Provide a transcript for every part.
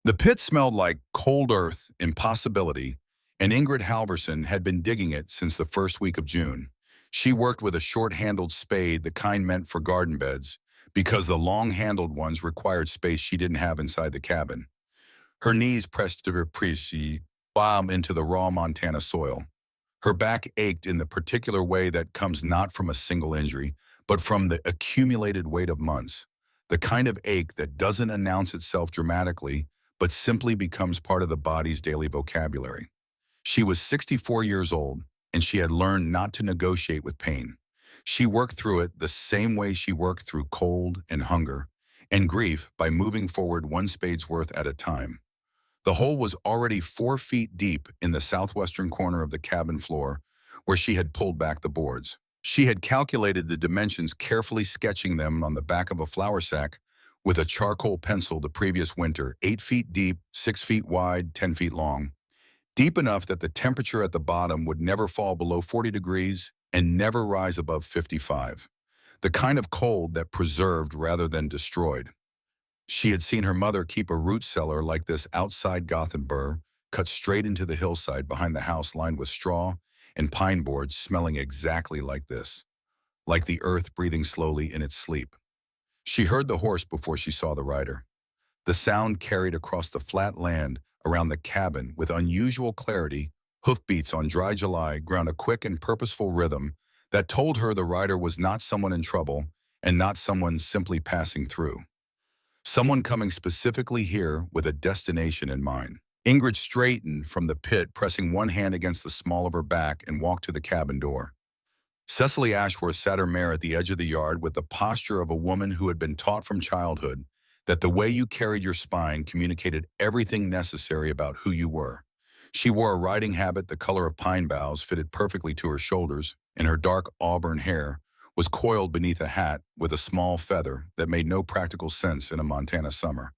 The pit smelled like cold earth, impossibility, and Ingrid Halverson had been digging it since the first week of June. She worked with a short-handled spade, the kind meant for garden beds, because the long-handled ones required space she didn't have inside the cabin. Her knees pressed to her prissy palm into the raw Montana soil. Her back ached in the particular way that comes not from a single injury, but from the accumulated weight of months. The kind of ache that doesn't announce itself dramatically, but simply becomes part of the body's daily vocabulary. She was 64 years old, and she had learned not to negotiate with pain. She worked through it the same way she worked through cold and hunger and grief, by moving forward one spade's worth at a time. The hole was already 4 feet deep in the southwestern corner of the cabin floor, where she had pulled back the boards. She had calculated the dimensions, carefully sketching them on the back of a flour sack with a charcoal pencil the previous winter: 8 feet deep, 6 feet wide, 10 feet long. Deep enough that the temperature at the bottom would never fall below 40 degrees and never rise above 55. The kind of cold that preserved rather than destroyed. She had seen her mother keep a root cellar like this outside Gothenburg, cut straight into the hillside behind the house, lined with straw and pine boards, smelling exactly like this, like the earth breathing slowly in its sleep. She heard the horse before she saw the rider. The sound carried across the flat land around the cabin with unusual clarity. Hoofbeats on dry July ground a quick and purposeful rhythm that told her the rider was not someone in trouble and not someone simply passing through. Someone coming specifically here with a destination in mind. Ingrid straightened from the pit, pressing one hand against the small of her back, and walked to the cabin door. Cecily Ashworth sat her mare at the edge of the yard with the posture of a woman who had been taught from childhood that the way you carried your spine communicated everything necessary about who you were. She wore a riding habit the color of pine boughs, fitted perfectly to her shoulders, and her dark auburn hair was coiled beneath a hat with a small feather that made no practical sense in a Montana summer.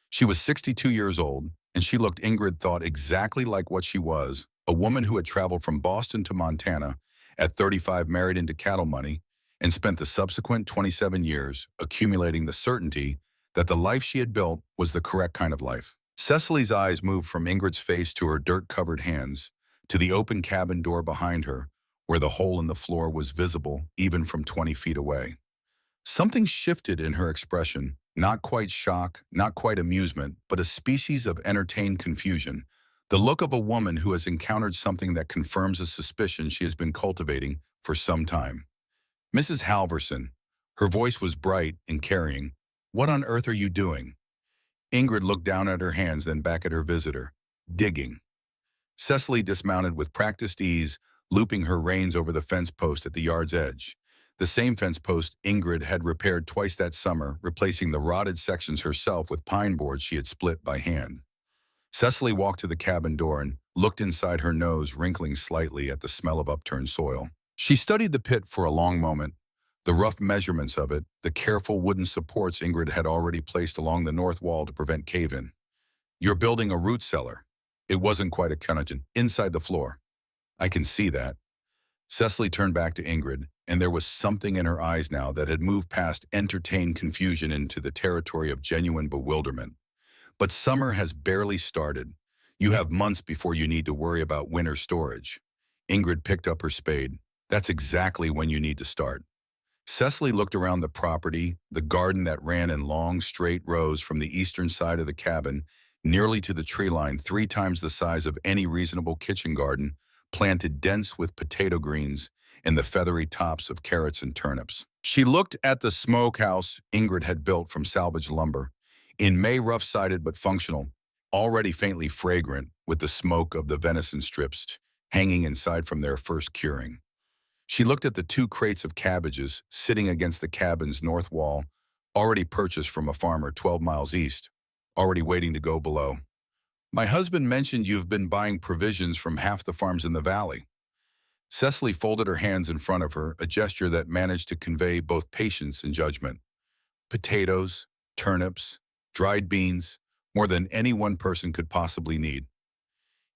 She was 62 years old, and she looked, Ingrid thought, exactly like what she was, a woman who had traveled from Boston to Montana at 35, married into cattle money, and spent the subsequent 27 years accumulating the certainty that the life she had built was the correct kind of life. Cecily's eyes moved from Ingrid's face to her dirt-covered hands, to the open cabin door behind her, where the hole in the floor was visible even from 20 feet away. Something shifted in her expression, not quite shock, not quite amusement, but a species of entertained confusion, the look of a woman who has encountered something that confirms a suspicion she has been cultivating for some time. "Mrs. Halverson," her voice was bright and carrying, "what on earth are you doing?" Ingrid looked down at her hands, then back at her visitor. "Digging." Cecily dismounted with practiced ease, looping her reins over the fence post at the yard's edge. The same fence post Ingrid had repaired twice that summer, replacing the rotted sections herself with pine boards she had split by hand. Cecily walked to the cabin door and looked inside, her nose wrinkling slightly at the smell of upturned soil. She studied the pit for a long moment, the rough measurements of it, the careful wooden supports Ingrid had already placed along the north wall to prevent cave-in. "You're building a root cellar." It wasn't quite a connection. "Inside the floor." "I can see that." Cecily turned back to Ingrid, and there was something in her eyes now that had moved past entertained confusion into the territory of genuine bewilderment. "But summer has barely started. You have months before you need to worry about winter storage." Ingrid picked up her spade. "That's exactly when you need to start." Cecily looked around the property, the garden that ran in long, straight rows from the eastern side of the cabin, nearly to the tree line, 3 times the size of any reasonable kitchen garden, planted dense with potato greens and the feathery tops of carrots and turnips. She looked at the smokehouse Ingrid had built from salvaged lumber, in May rough-sided but functional, already faintly fragrant with the smoke of the venison strips hanging inside from their first curing. She looked at the 2 crates of cabbages sitting against the cabin's north wall, already purchased from a farmer 12 miles east, already waiting to go below. "My husband mentioned you've been buying provisions from half the farms in the valley." Cecily folded her hands in front of her, a gesture that managed to convey both patience and judgment. "Potatoes, turnips, dried beans, more than any one person could possibly need."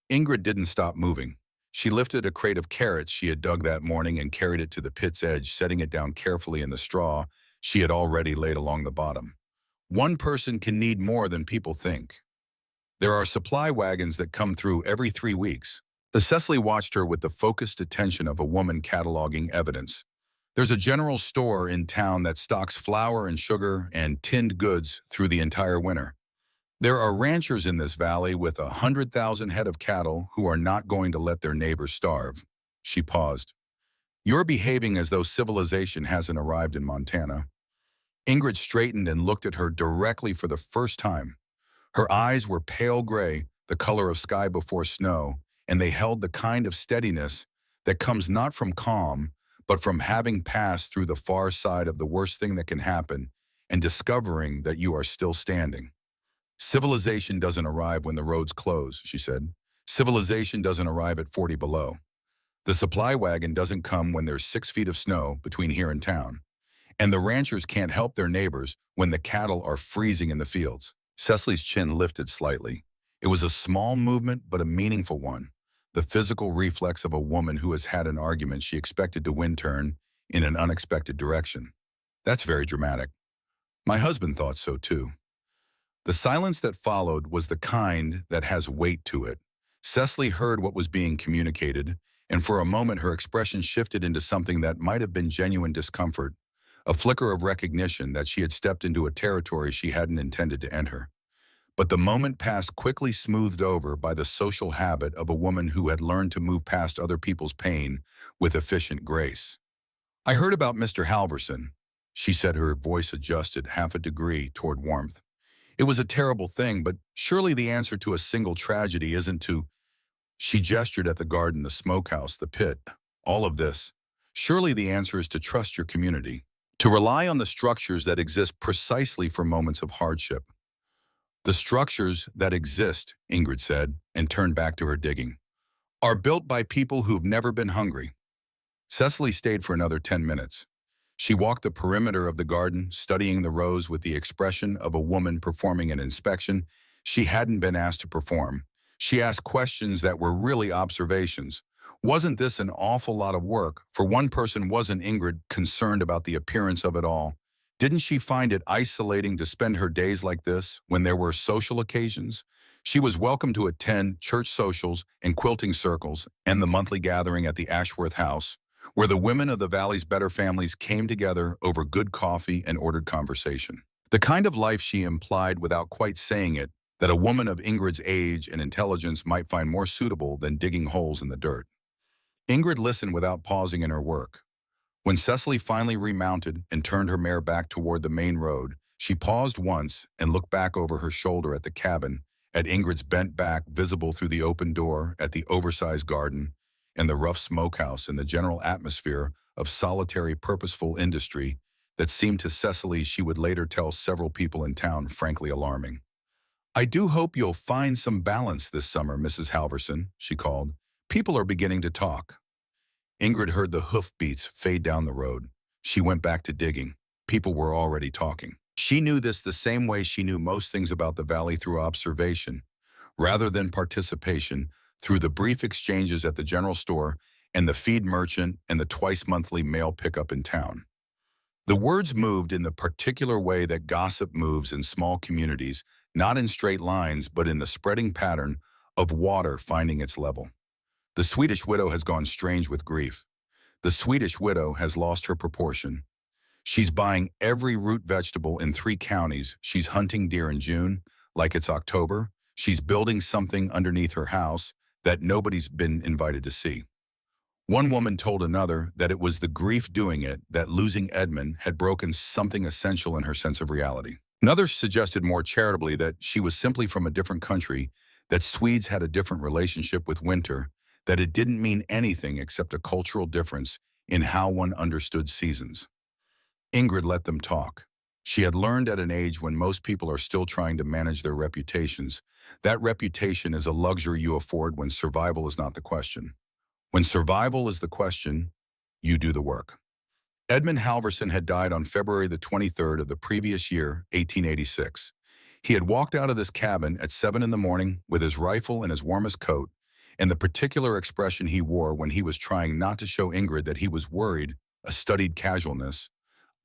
Ingrid didn't stop moving. She lifted a crate of carrots she had dug that morning and carried it to the pit's edge, setting it down carefully in the straw she had already laid along the bottom. "One person can need more than people think." There are supply wagons that come through every 3 weeks. Cecily watched her with the focused attention of a woman cataloging evidence. There's a general store in town that stocks flour and sugar and tinned goods through the entire winter. There are ranchers in this valley with 100,000 head of cattle who are not going to let their neighbors starve. She paused. You're behaving as though civilization hasn't arrived in Montana. Ingrid straightened and looked at her directly for the first time. Her eyes were pale gray, the color of sky before snow, and they held the kind of steadiness that comes not from calm, but from having passed through the far side of the worst thing that can happen and discovering that you are still standing. Civilization doesn't arrive when the roads close, she said. Civilization doesn't arrive at 40 below. The supply wagon doesn't come when there's 6 feet of snow between here and town. And the ranchers can't help their neighbors when the cattle are freezing in the fields. Cecily's chin lifted slightly. It was a small movement, but a meaningful one. The physical reflex of a woman who has had an argument she expected to win turn in an unexpected direction. That's very dramatic. My husband thought so too. The silence that followed was the kind that has weight to it. Cecily heard what was being communicated, and for a moment her expression shifted into something that might have been genuine discomfort, a flicker of recognition that she had stepped into a territory she hadn't intended to enter. But the moment passed quickly, smoothed over by the social habit of a woman who had learned to move past other people's pain with efficient grace. I heard about Mr. Halverson, she said, her voice adjusted half a degree toward warmth. It was a terrible thing, but surely the answer to a single tragedy isn't to— She gestured at the garden, the smokehouse, the pit, all of this. Surely the answer is to trust your community, to rely on the structures that exist precisely for moments of hardship. The structures that exist, Ingrid said, and turned back to her digging, are built by people who've never been hungry. Cecily stayed for another 10 minutes. She walked the perimeter of the garden, studying the rows with the expression of a woman performing an inspection she hadn't been asked to perform. She asked questions that were really observations. Wasn't this an awful lot of work? For one person, wasn't Ingrid concerned about the appearance of it all? Didn't she find it isolating to spend her days like this when there were social occasions? She was welcome to attend church socials and quilting circles and the monthly gathering at the Ashworth House, where the women of the Valley's better families came together over good coffee and ordered conversation. The kind of life she implied without quite saying it, that a woman of Ingrid's age and intelligence might find more suitable than digging holes in the dirt. Ingrid listened without pausing in her work. When Cecily finally remounted and turned her mare back toward the main road, she paused once and looked back over her shoulder at the cabin, at Ingrid's bent back visible through the open door, at the oversized garden, and the rough smokehouse, and the general atmosphere of solitary, purposeful industry that seemed to Cecily, she would later tell several people in town, frankly alarming. I do hope you'll find some balance this summer, Mrs. Halverson, she called. People are beginning to talk. Ingrid heard the hoofbeats fade down the road. She went back to digging. People were already talking. She knew this the same way she knew most things about the valley, through observation, rather than participation, through the brief exchanges at the general store and the feed merchant and the twice-monthly mail pickup in town. The words moved in the particular way that gossip moves in small communities, not in straight lines, but in the spreading pattern of water finding its level. The Swedish widow has gone strange with grief. The Swedish widow has lost her proportion. She's buying every root vegetable in 3 counties. She's hunting deer in June, like it's October. She's building something underneath her house that nobody's been invited to see. One woman told another that it was the grief doing it, that losing Edmund had broken something essential in her sense of reality. Another suggested more charitably that she was simply from a different country, that Swedes had a different relationship with winter, that it didn't mean anything except a cultural difference in how one understood seasons. Ingrid let them talk. She had learned at an age when most people are still trying to manage their reputations. That reputation is a luxury you afford when survival is not the question. When survival is the question, you do the work. Edmund Halverson had died on February the 23rd of the previous year, 1886. He had walked out of this cabin at 7 in the morning with his rifle and his warmest coat, and the particular expression he wore when he was trying not to show Ingrid that he was worried, a studied casualness,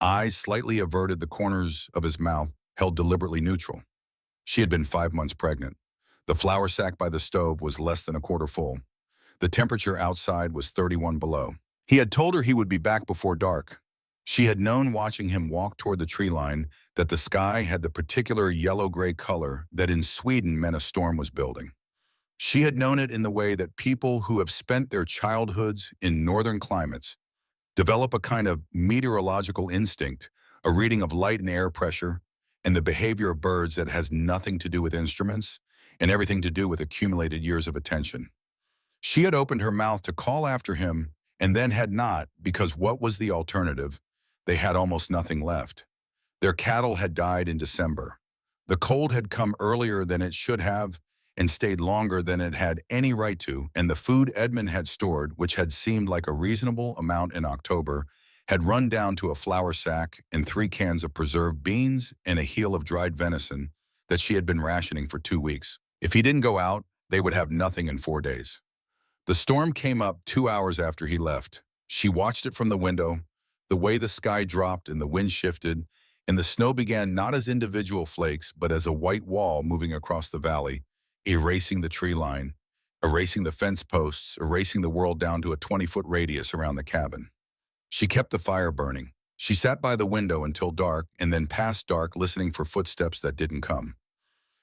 eyes slightly averted, the corners of his mouth held deliberately neutral. She had been 5 months pregnant. The flour sack by the stove was less than a quarter full. The temperature outside was 31 below. He had told her he would be back before dark. She had known watching him walk toward the tree line that the sky had the particular yellow-gray color that in Sweden meant a storm was building. She had known it in the way that people who have spent their childhoods in northern climates develop a kind of meteorological instinct, a reading of light and air pressure, and the behavior of birds that has nothing to do with instruments and everything to do with accumulated years of attention. She had opened her mouth to call after him and then had not, because what was the alternative? They had almost nothing left. Their cattle had died in December. The cold had come earlier than it should have and stayed longer than it had any right to, and the food Edmund had stored, which had seemed like a reasonable amount in October, had run down to a flour sack and 3 cans of preserved beans and a heel of dried venison that she had been rationing for 2 weeks. If he didn't go out, they would have nothing in 4 days. The storm came up 2 hours after he left. She watched it from the window, the way the sky dropped and the wind shifted, and the snow began not as individual flakes, but as a white wall moving across the valley, erasing the tree line, erasing the fence posts, erasing the world down to a 20-foot radius around the cabin. She kept the fire burning. She sat by the window until dark and then past dark, listening for footsteps that didn't come.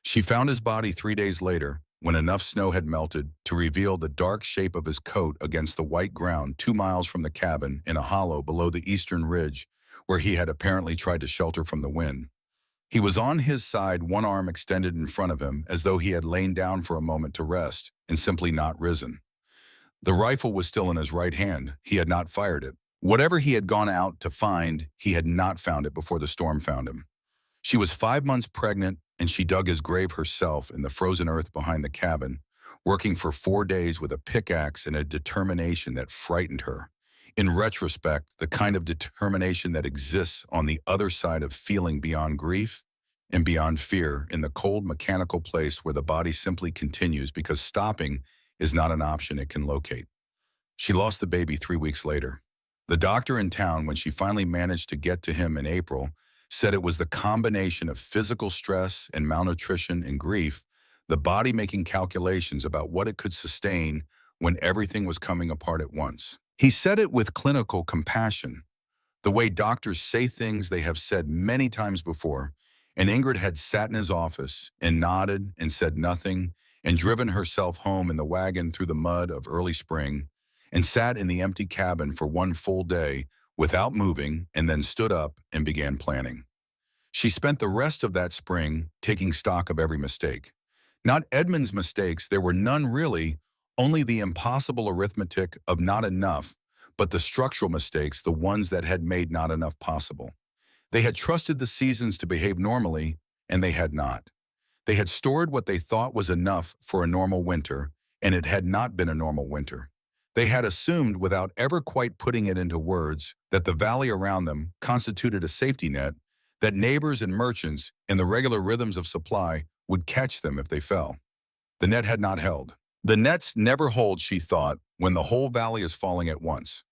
She found his body 3 days later, when enough snow had melted to reveal the dark shape of his coat against the white ground 2 miles from the cabin in a hollow below the eastern ridge where he had apparently tried to shelter from the wind. He was on his side, one arm extended in front of him as though he had lain down for a moment to rest and simply not risen. The rifle was still in his right hand. He had not fired it. Whatever he had gone out to find, he had not found it before the storm found him. She was 5 months pregnant, and she dug his grave herself in the frozen earth behind the cabin, working for 4 days with a pickaxe and a determination that frightened her. In retrospect, the kind of determination that exists on the other side of feeling beyond grief and beyond fear in the cold mechanical place where the body simply continues because stopping is not an option it can locate. She lost the baby 3 weeks later. The doctor in town, when she finally managed to get to him in April, said it was the combination of physical stress and malnutrition and grief, the body making calculations about what it could sustain when everything was coming apart at once. He said it with clinical compassion, the way doctors say things they have said many times before, and Ingrid had sat in his office and nodded and said nothing and driven herself home in the wagon through the mud of early spring and sat in the empty cabin for 1 full day without moving and then stood up and began planning. She spent the rest of that spring taking stock of every mistake. Not Edmund's mistakes, there were none really, only the impossible arithmetic of not enough, but the structural mistakes, the ones that had made not enough possible. They had trusted the seasons to behave normally, and they had not. They had stored what they thought was enough for a normal winter, and it had not been a normal winter. They had assumed, without ever quite putting it into words, that the valley around them constituted a safety net, that neighbors and merchants, in the regular rhythms of supply, would catch them if they fell. The net had not held. The nets never hold, she thought, when the whole valley is falling at once.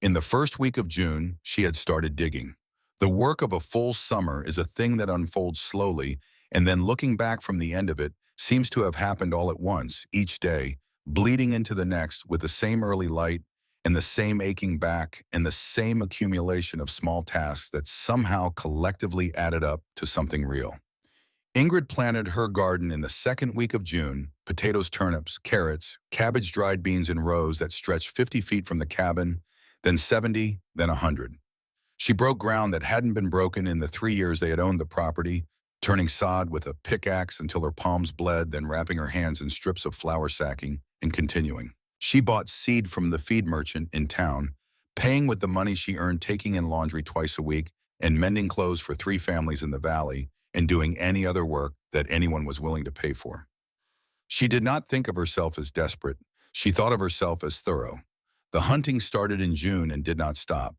In the first week of June, she had started digging. The work of a full summer is a thing that unfolds slowly, and then looking back from the end of it seems to have happened all at once, each day, bleeding into the next with the same early light and the same aching back and the same accumulation of small tasks that somehow collectively added up to something real. Ingrid planted her garden in the second week of June, potatoes, turnips, carrots, cabbage, dried beans in rows that stretched 50 feet from the cabin, then 70, then 100. She broke ground that hadn't been broken in the 3 years they had owned the property, turning sod with a pickaxe until her palms bled, then wrapping her hands in strips of flour sacking and continuing. She bought seed from the feed merchant in town, paying with the money she earned taking in laundry twice a week and mending clothes for 3 families in the valley, and doing any other work that anyone was willing to pay for. She did not think of herself as desperate. She thought of herself as thorough. The hunting started in June and did not stop.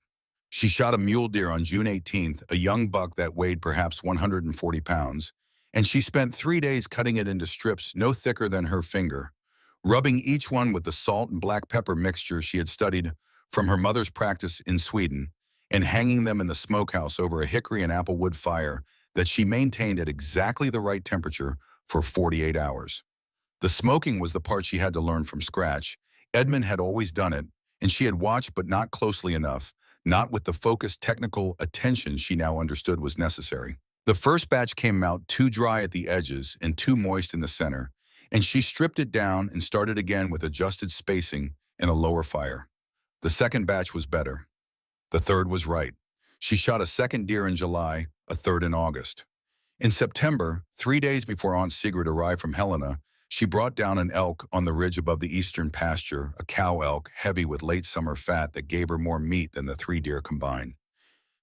She shot a mule deer on June 18th, a young buck that weighed perhaps 140 pounds, and she spent 3 days cutting it into strips no thicker than her finger, rubbing each one with the salt and black pepper mixture she had studied from her mother's practice in Sweden, and hanging them in the smokehouse over a hickory and apple wood fire that she maintained at exactly the right temperature for 48 hours. The smoking was the part she had to learn from scratch. Edmund had always done it, and she had watched but not closely enough, not with the focused technical attention she now understood was necessary. The first batch came out too dry at the edges and too moist in the center, and she stripped it down and started again with adjusted spacing and a lower fire. The second batch was better. The third was right. She shot a second deer in July, a third in August. In September, 3 days before Aunt Sigrid arrived from Helena, she brought down an elk on the ridge above the eastern pasture, a cow elk heavy with late summer fat that gave her more meat than the 3 deer combined.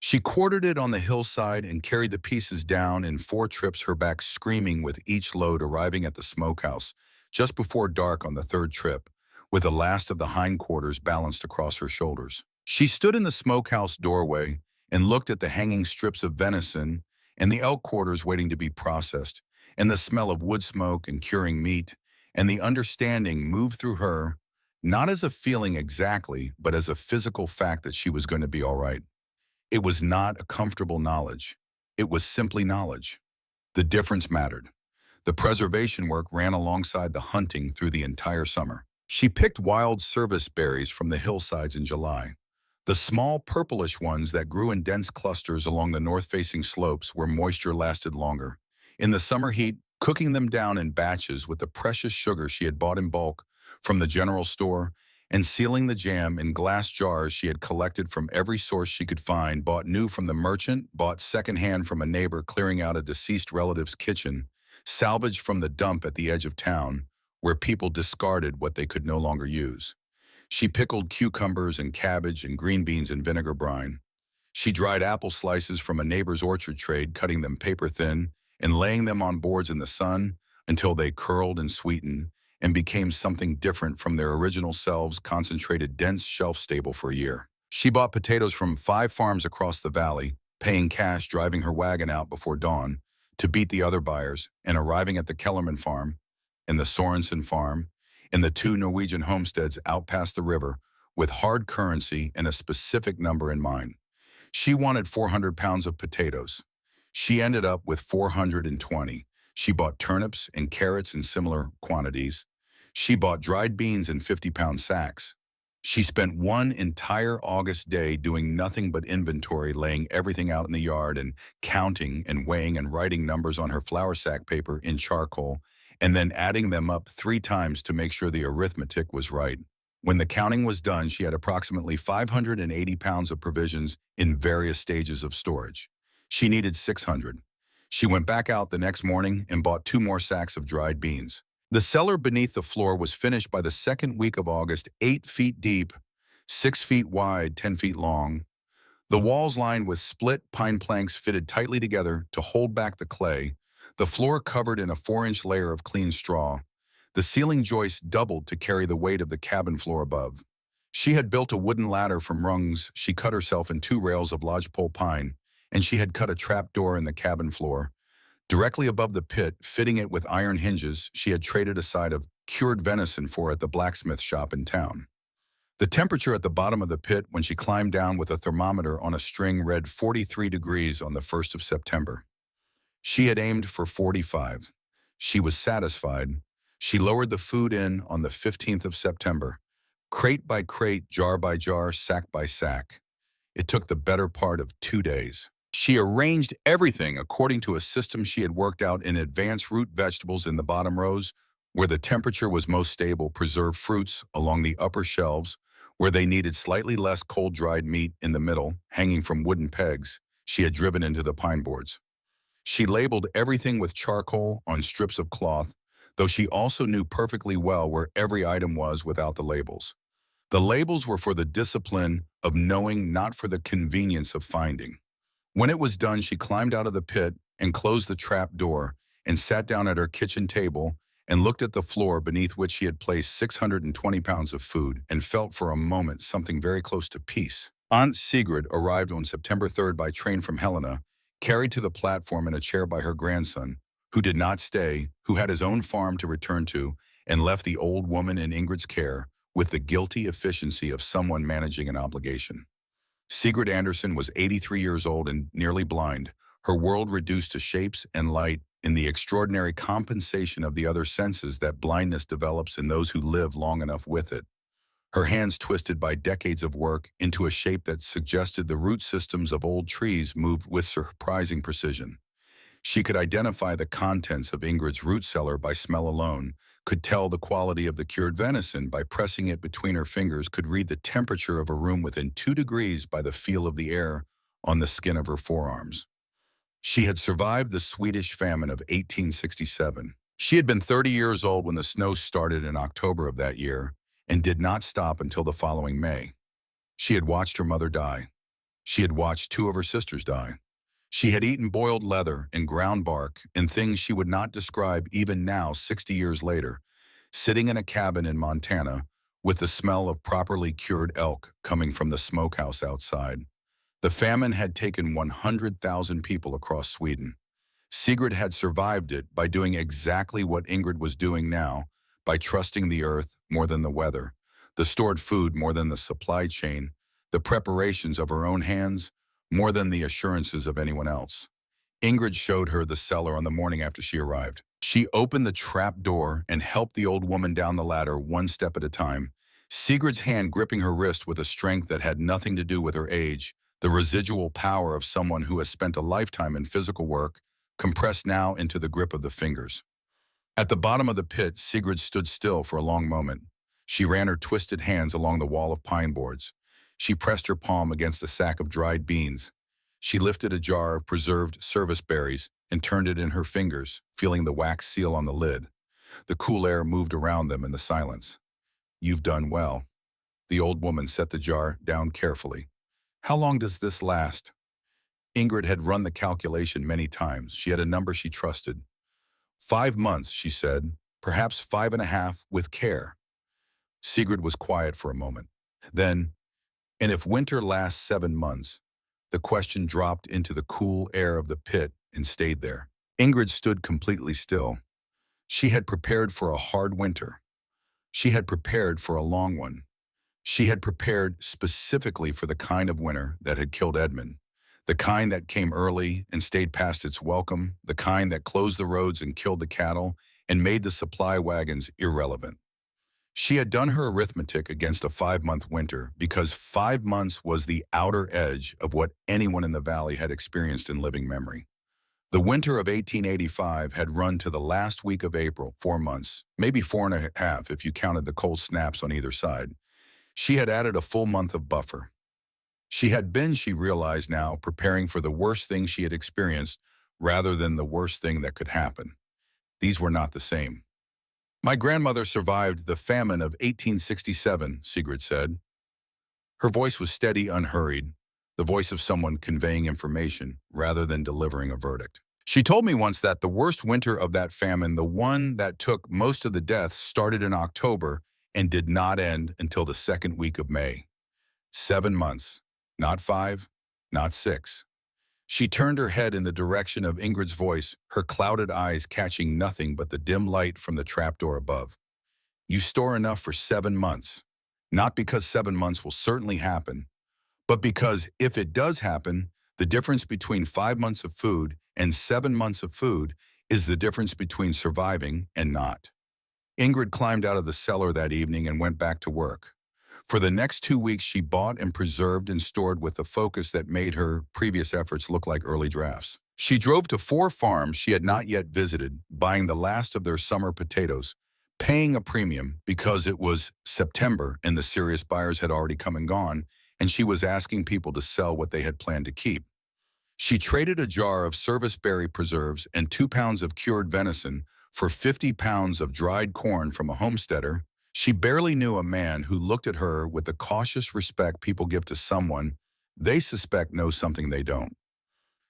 She quartered it on the hillside and carried the pieces down in 4 trips, her back screaming with each load, arriving at the smokehouse just before dark on the third trip, with the last of the hindquarters balanced across her shoulders. She stood in the smokehouse doorway and looked at the hanging strips of venison and the elk quarters waiting to be processed, and the smell of wood smoke and curing meat, and the understanding moved through her, not as a feeling exactly, but as a physical fact that she was going to be all right. It was not a comfortable knowledge. It was simply knowledge. The difference mattered. The preservation work ran alongside the hunting through the entire summer. She picked wild service berries from the hillsides in July. The small purplish ones that grew in dense clusters along the north-facing slopes where moisture lasted longer. In the summer heat, cooking them down in batches with the precious sugar she had bought in bulk from the general store, and sealing the jam in glass jars she had collected from every source she could find, bought new from the merchant, bought secondhand from a neighbor clearing out a deceased relative's kitchen, salvaged from the dump at the edge of town, where people discarded what they could no longer use. She pickled cucumbers and cabbage and green beans in vinegar brine. She dried apple slices from a neighbor's orchard trade, cutting them paper thin and laying them on boards in the sun until they curled and sweetened and became something different from their original selves, concentrated, dense, shelf-stable for a year. She bought potatoes from 5 farms across the valley, paying cash, driving her wagon out before dawn to beat the other buyers, and arriving at the Kellerman farm and the Sorensen farm and the 2 Norwegian homesteads out past the river with hard currency and a specific number in mind. She wanted 400 pounds of potatoes. She ended up with 420. She bought turnips and carrots in similar quantities. She bought dried beans in 50-pound sacks. She spent one entire August day doing nothing but inventory, laying everything out in the yard and counting and weighing and writing numbers on her flour sack paper in charcoal, and then adding them up 3 times to make sure the arithmetic was right. When the counting was done, she had approximately 580 pounds of provisions in various stages of storage. She needed 600. She went back out the next morning and bought 2 more sacks of dried beans. The cellar beneath the floor was finished by the second week of August, 8 feet deep, 6 feet wide, 10 feet long. The walls lined with split pine planks fitted tightly together to hold back the clay, the floor covered in a 4-inch layer of clean straw. The ceiling joists doubled to carry the weight of the cabin floor above. She had built a wooden ladder from rungs she cut herself in 2 rails of lodgepole pine, and she had cut a trap door in the cabin floor. Directly above the pit, fitting it with iron hinges she had traded a side of cured venison for at the blacksmith shop in town. The temperature at the bottom of the pit when she climbed down with a thermometer on a string read 43 degrees on the 1st of September. She had aimed for 45. She was satisfied. She lowered the food in on the 15th of September, crate by crate, jar by jar, sack by sack. It took the better part of 2 days. She arranged everything according to a system she had worked out in advance. Root vegetables in the bottom rows, where the temperature was most stable, preserved fruits along the upper shelves, where they needed slightly less cold-dried meat in the middle, hanging from wooden pegs she had driven into the pine boards. She labeled everything with charcoal on strips of cloth, though she also knew perfectly well where every item was without the labels. The labels were for the discipline of knowing, not for the convenience of finding. When it was done, she climbed out of the pit and closed the trap door and sat down at her kitchen table and looked at the floor beneath which she had placed 620 pounds of food and felt for a moment something very close to peace. Aunt Sigrid arrived on September 3rd by train from Helena, carried to the platform in a chair by her grandson, who did not stay, who had his own farm to return to, and left the old woman in Ingrid's care with the guilty efficiency of someone managing an obligation. Sigrid Anderson was 83 years old and nearly blind, her world reduced to shapes and light in the extraordinary compensation of the other senses that blindness develops in those who live long enough with it. Her hands twisted by decades of work into a shape that suggested the root systems of old trees moved with surprising precision. She could identify the contents of Ingrid's root cellar by smell alone, could tell the quality of the cured venison by pressing it between her fingers, could read the temperature of a room within 2 degrees by the feel of the air on the skin of her forearms. She had survived the Swedish famine of 1867. She had been 30 years old when the snow started in October of that year and did not stop until the following May. She had watched her mother die. She had watched two of her sisters die. She had eaten boiled leather and ground bark and things she would not describe even now 60 years later, sitting in a cabin in Montana with the smell of properly cured elk coming from the smokehouse outside. The famine had taken 100,000 people across Sweden. Sigrid had survived it by doing exactly what Ingrid was doing now, by trusting the earth more than the weather, the stored food more than the supply chain, the preparations of her own hands more than the assurances of anyone else. Ingrid showed her the cellar on the morning after she arrived. She opened the trap door and helped the old woman down the ladder one step at a time, Sigrid's hand gripping her wrist with a strength that had nothing to do with her age, the residual power of someone who has spent a lifetime in physical work, compressed now into the grip of the fingers. At the bottom of the pit, Sigrid stood still for a long moment. She ran her twisted hands along the wall of pine boards. She pressed her palm against a sack of dried beans. She lifted a jar of preserved service berries and turned it in her fingers, feeling the wax seal on the lid. The cool air moved around them in the silence. "You've done well." The old woman set the jar down carefully. "How long does this last?" Ingrid had run the calculation many times. She had a number she trusted. 5 months, she said, perhaps 5.5 with care. Sigrid was quiet for a moment. Then, and if winter lasts 7 months, the question dropped into the cool air of the pit and stayed there. Ingrid stood completely still. She had prepared for a hard winter. She had prepared for a long one. She had prepared specifically for the kind of winter that had killed Edmund, the kind that came early and stayed past its welcome, the kind that closed the roads and killed the cattle and made the supply wagons irrelevant. She had done her arithmetic against a 5-month winter because 5 months was the outer edge of what anyone in the valley had experienced in living memory. The winter of 1885 had run to the last week of April, 4 months, maybe 4.5 if you counted the cold snaps on either side. She had added a full month of buffer. She had been, she realized now, preparing for the worst thing she had experienced rather than the worst thing that could happen. These were not the same. "My grandmother survived the famine of 1867, Sigrid said. Her voice was steady, unhurried, the voice of someone conveying information rather than delivering a verdict. "She told me once that the worst winter of that famine, the one that took most of the deaths, started in October and did not end until the second week of May. 7 months, not 5, not 6. She turned her head in the direction of Ingrid's voice, her clouded eyes catching nothing but the dim light from the trapdoor above. "You store enough for 7 months. Not because 7 months will certainly happen, but because if it does happen, the difference between 5 months of food and 7 months of food is the difference between surviving and not." Ingrid climbed out of the cellar that evening and went back to work. For the next 2 weeks, she bought and preserved and stored with a focus that made her previous efforts look like early drafts. She drove to 4 farms she had not yet visited, buying the last of their summer potatoes, paying a premium because it was September and the serious buyers had already come and gone, and she was asking people to sell what they had planned to keep. She traded a jar of service berry preserves and 2 pounds of cured venison for 50 pounds of dried corn from a homesteader. She barely knew a man who looked at her with the cautious respect people give to someone they suspect knows something they don't.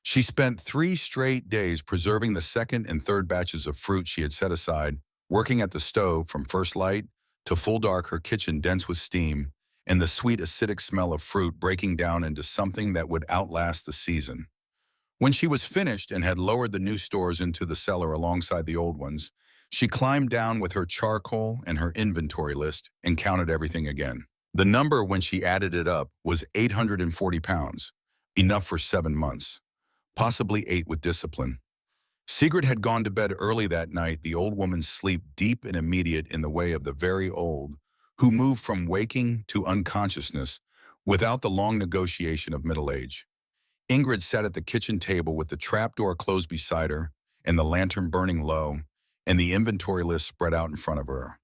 She spent 3 straight days preserving the second and third batches of fruit she had set aside, working at the stove from first light to full dark, her kitchen dense with steam, and the sweet acidic smell of fruit breaking down into something that would outlast the season. When she was finished and had lowered the new stores into the cellar alongside the old ones, she climbed down with her charcoal and her inventory list and counted everything again. The number, when she added it up, was 840 pounds, enough for 7 months, possibly 8 with discipline. Sigrid had gone to bed early that night, the old woman's sleep deep and immediate in the way of the very old, who moved from waking to unconsciousness without the long negotiation of middle age. Ingrid sat at the kitchen table with the trapdoor closed beside her and the lantern burning low and the inventory list spread out in front of her.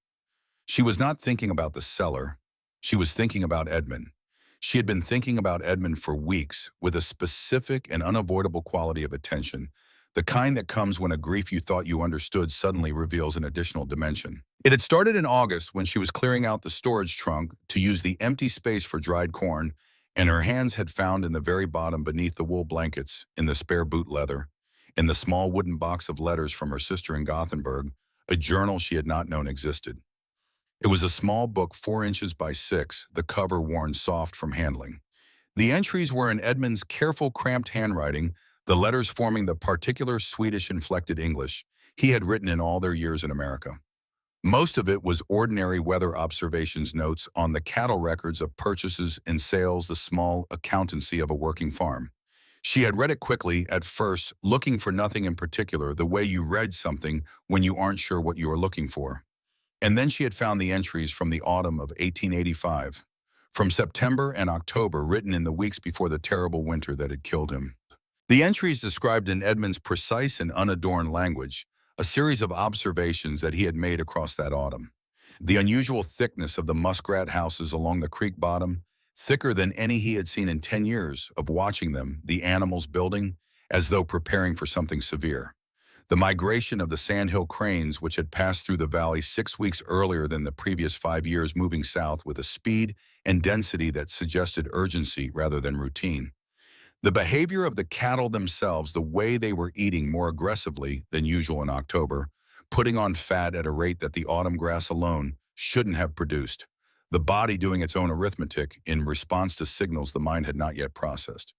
She was not thinking about the cellar. She was thinking about Edmund. She had been thinking about Edmund for weeks with a specific and unavoidable quality of attention, the kind that comes when a grief you thought you understood suddenly reveals an additional dimension. It had started in August when she was clearing out the storage trunk to use the empty space for dried corn, and her hands had found in the very bottom beneath the wool blankets, in the spare boot leather, in the small wooden box of letters from her sister in Gothenburg, a journal she had not known existed. It was a small book 4 inches by 6, the cover worn soft from handling. The entries were in Edmund's careful, cramped handwriting, the letters forming the particular Swedish-inflected English he had written in all their years in America. Most of it was ordinary weather observations notes on the cattle records of purchases and sales, the small accountancy of a working farm. She had read it quickly, at first, looking for nothing in particular, the way you read something when you aren't sure what you are looking for. And then she had found the entries from the autumn of 1885, from September and October, written in the weeks before the terrible winter that had killed him. The entries described in Edmund's precise and unadorned language a series of observations that he had made across that autumn. The unusual thickness of the muskrat houses along the creek bottom, thicker than any he had seen in 10 years of watching them, the animals building, as though preparing for something severe. The migration of the sandhill cranes, which had passed through the valley 6 weeks earlier than the previous 5 years, moving south with a speed and density that suggested urgency rather than routine. The behavior of the cattle themselves, the way they were eating more aggressively than usual in October, putting on fat at a rate that the autumn grass alone shouldn't have produced. The body doing its own arithmetic in response to signals the mind had not yet processed.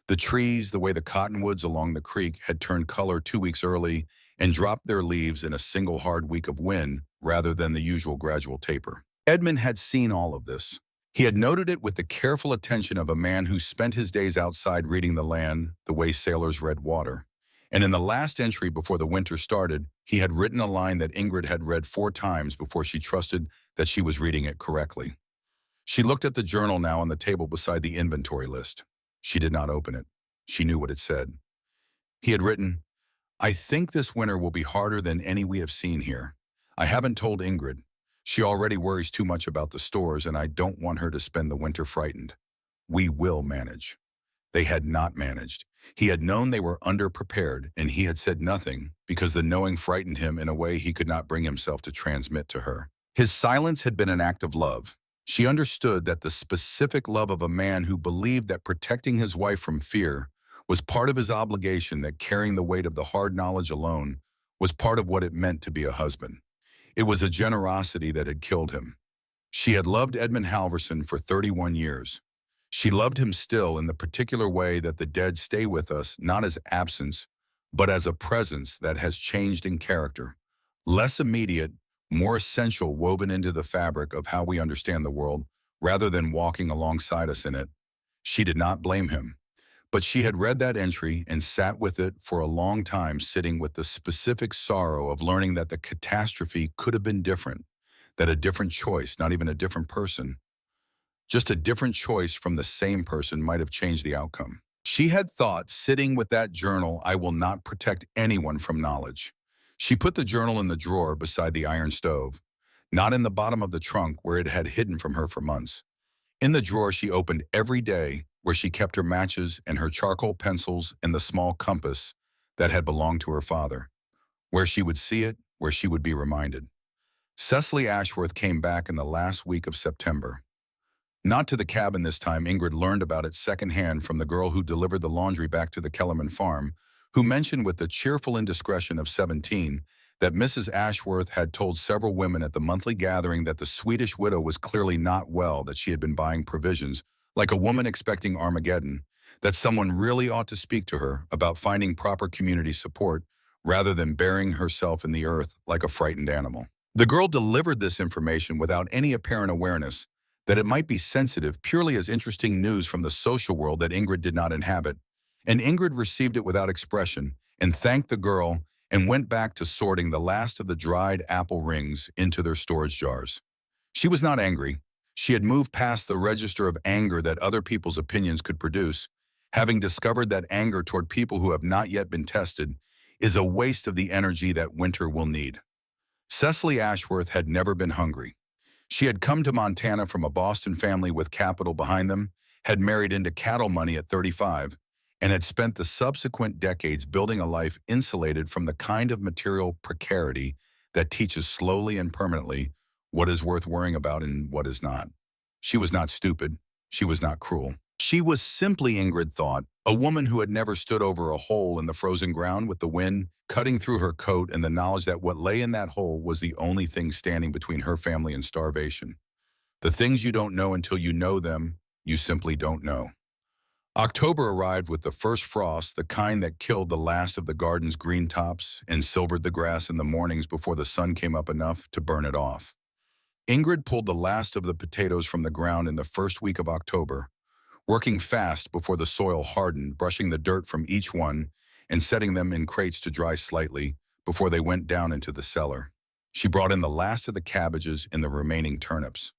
The trees, the way the cottonwoods along the creek had turned color 2 weeks early and dropped their leaves in a single hard week of wind rather than the usual gradual taper. Edmund had seen all of this. He had noted it with the careful attention of a man who spent his days outside reading the land the way sailors read water. And in the last entry before the winter started, he had written a line that Ingrid had read 4 times before she trusted that she was reading it correctly. She looked at the journal now on the table beside the inventory list. She did not open it. She knew what it said. He had written, "I think this winter will be harder than any we have seen here. I haven't told Ingrid. She already worries too much about the stores, and I don't want her to spend the winter frightened. We will manage." They had not managed. He had known they were underprepared, and he had said nothing because the knowing frightened him in a way he could not bring himself to transmit to her. His silence had been an act of love. She understood that the specific love of a man who believed that protecting his wife from fear was part of his obligation, that carrying the weight of the hard knowledge alone was part of what it meant to be a husband. It was a generosity that had killed him. She had loved Edmund Halverson for 31 years. She loved him still in the particular way that the dead stay with us, not as absence, but as a presence that has changed in character, less immediate, more essential, woven into the fabric of how we understand the world, rather than walking alongside us in it. She did not blame him. But she had read that entry and sat with it for a long time, sitting with the specific sorrow of learning that the catastrophe could have been different, that a different choice, not even a different person, just a different choice from the same person might have changed the outcome. She had thought, sitting with that journal, "I will not protect anyone from knowledge." She put the journal in the drawer beside the iron stove, not in the bottom of the trunk where it had hidden from her for months. In the drawer she opened every day, where she kept her matches and her charcoal pencils and the small compass that had belonged to her father. Where she would see it, where she would be reminded. Cecily Ashworth came back in the last week of September. Not to the cabin this time. Ingrid learned about it secondhand from the girl who delivered the laundry back to the Kellerman farm, who mentioned with the cheerful indiscretion of 17 that Mrs. Ashworth had told several women at the monthly gathering that the Swedish widow was clearly not well, that she had been buying provisions, like a woman expecting Armageddon, that someone really ought to speak to her about finding proper community support rather than burying herself in the earth like a frightened animal. The girl delivered this information without any apparent awareness that it might be sensitive, purely as interesting news from the social world that Ingrid did not inhabit, and Ingrid received it without expression and thanked the girl and went back to sorting the last of the dried apple rings into their storage jars. She was not angry. She had moved past the register of anger that other people's opinions could produce, having discovered that anger toward people who have not yet been tested is a waste of the energy that winter will need. Cecily Ashworth had never been hungry. She had come to Montana from a Boston family with capital behind them, had married into cattle money at 35, and had spent the subsequent decades building a life insulated from the kind of material precarity that teaches slowly and permanently what is worth worrying about and what is not. She was not stupid. She was not cruel. She was simply, Ingrid thought, a woman who had never stood over a hole in the frozen ground with the wind cutting through her coat and the knowledge that what lay in that hole was the only thing standing between her family and starvation. The things you don't know until you know them, you simply don't know. October arrived with the first frost, the kind that killed the last of the garden's green tops and silvered the grass in the mornings before the sun came up enough to burn it off. Ingrid pulled the last of the potatoes from the ground in the first week of October, working fast before the soil hardened, brushing the dirt from each one and setting them in crates to dry slightly before they went down into the cellar. She brought in the last of the cabbages and the remaining turnips.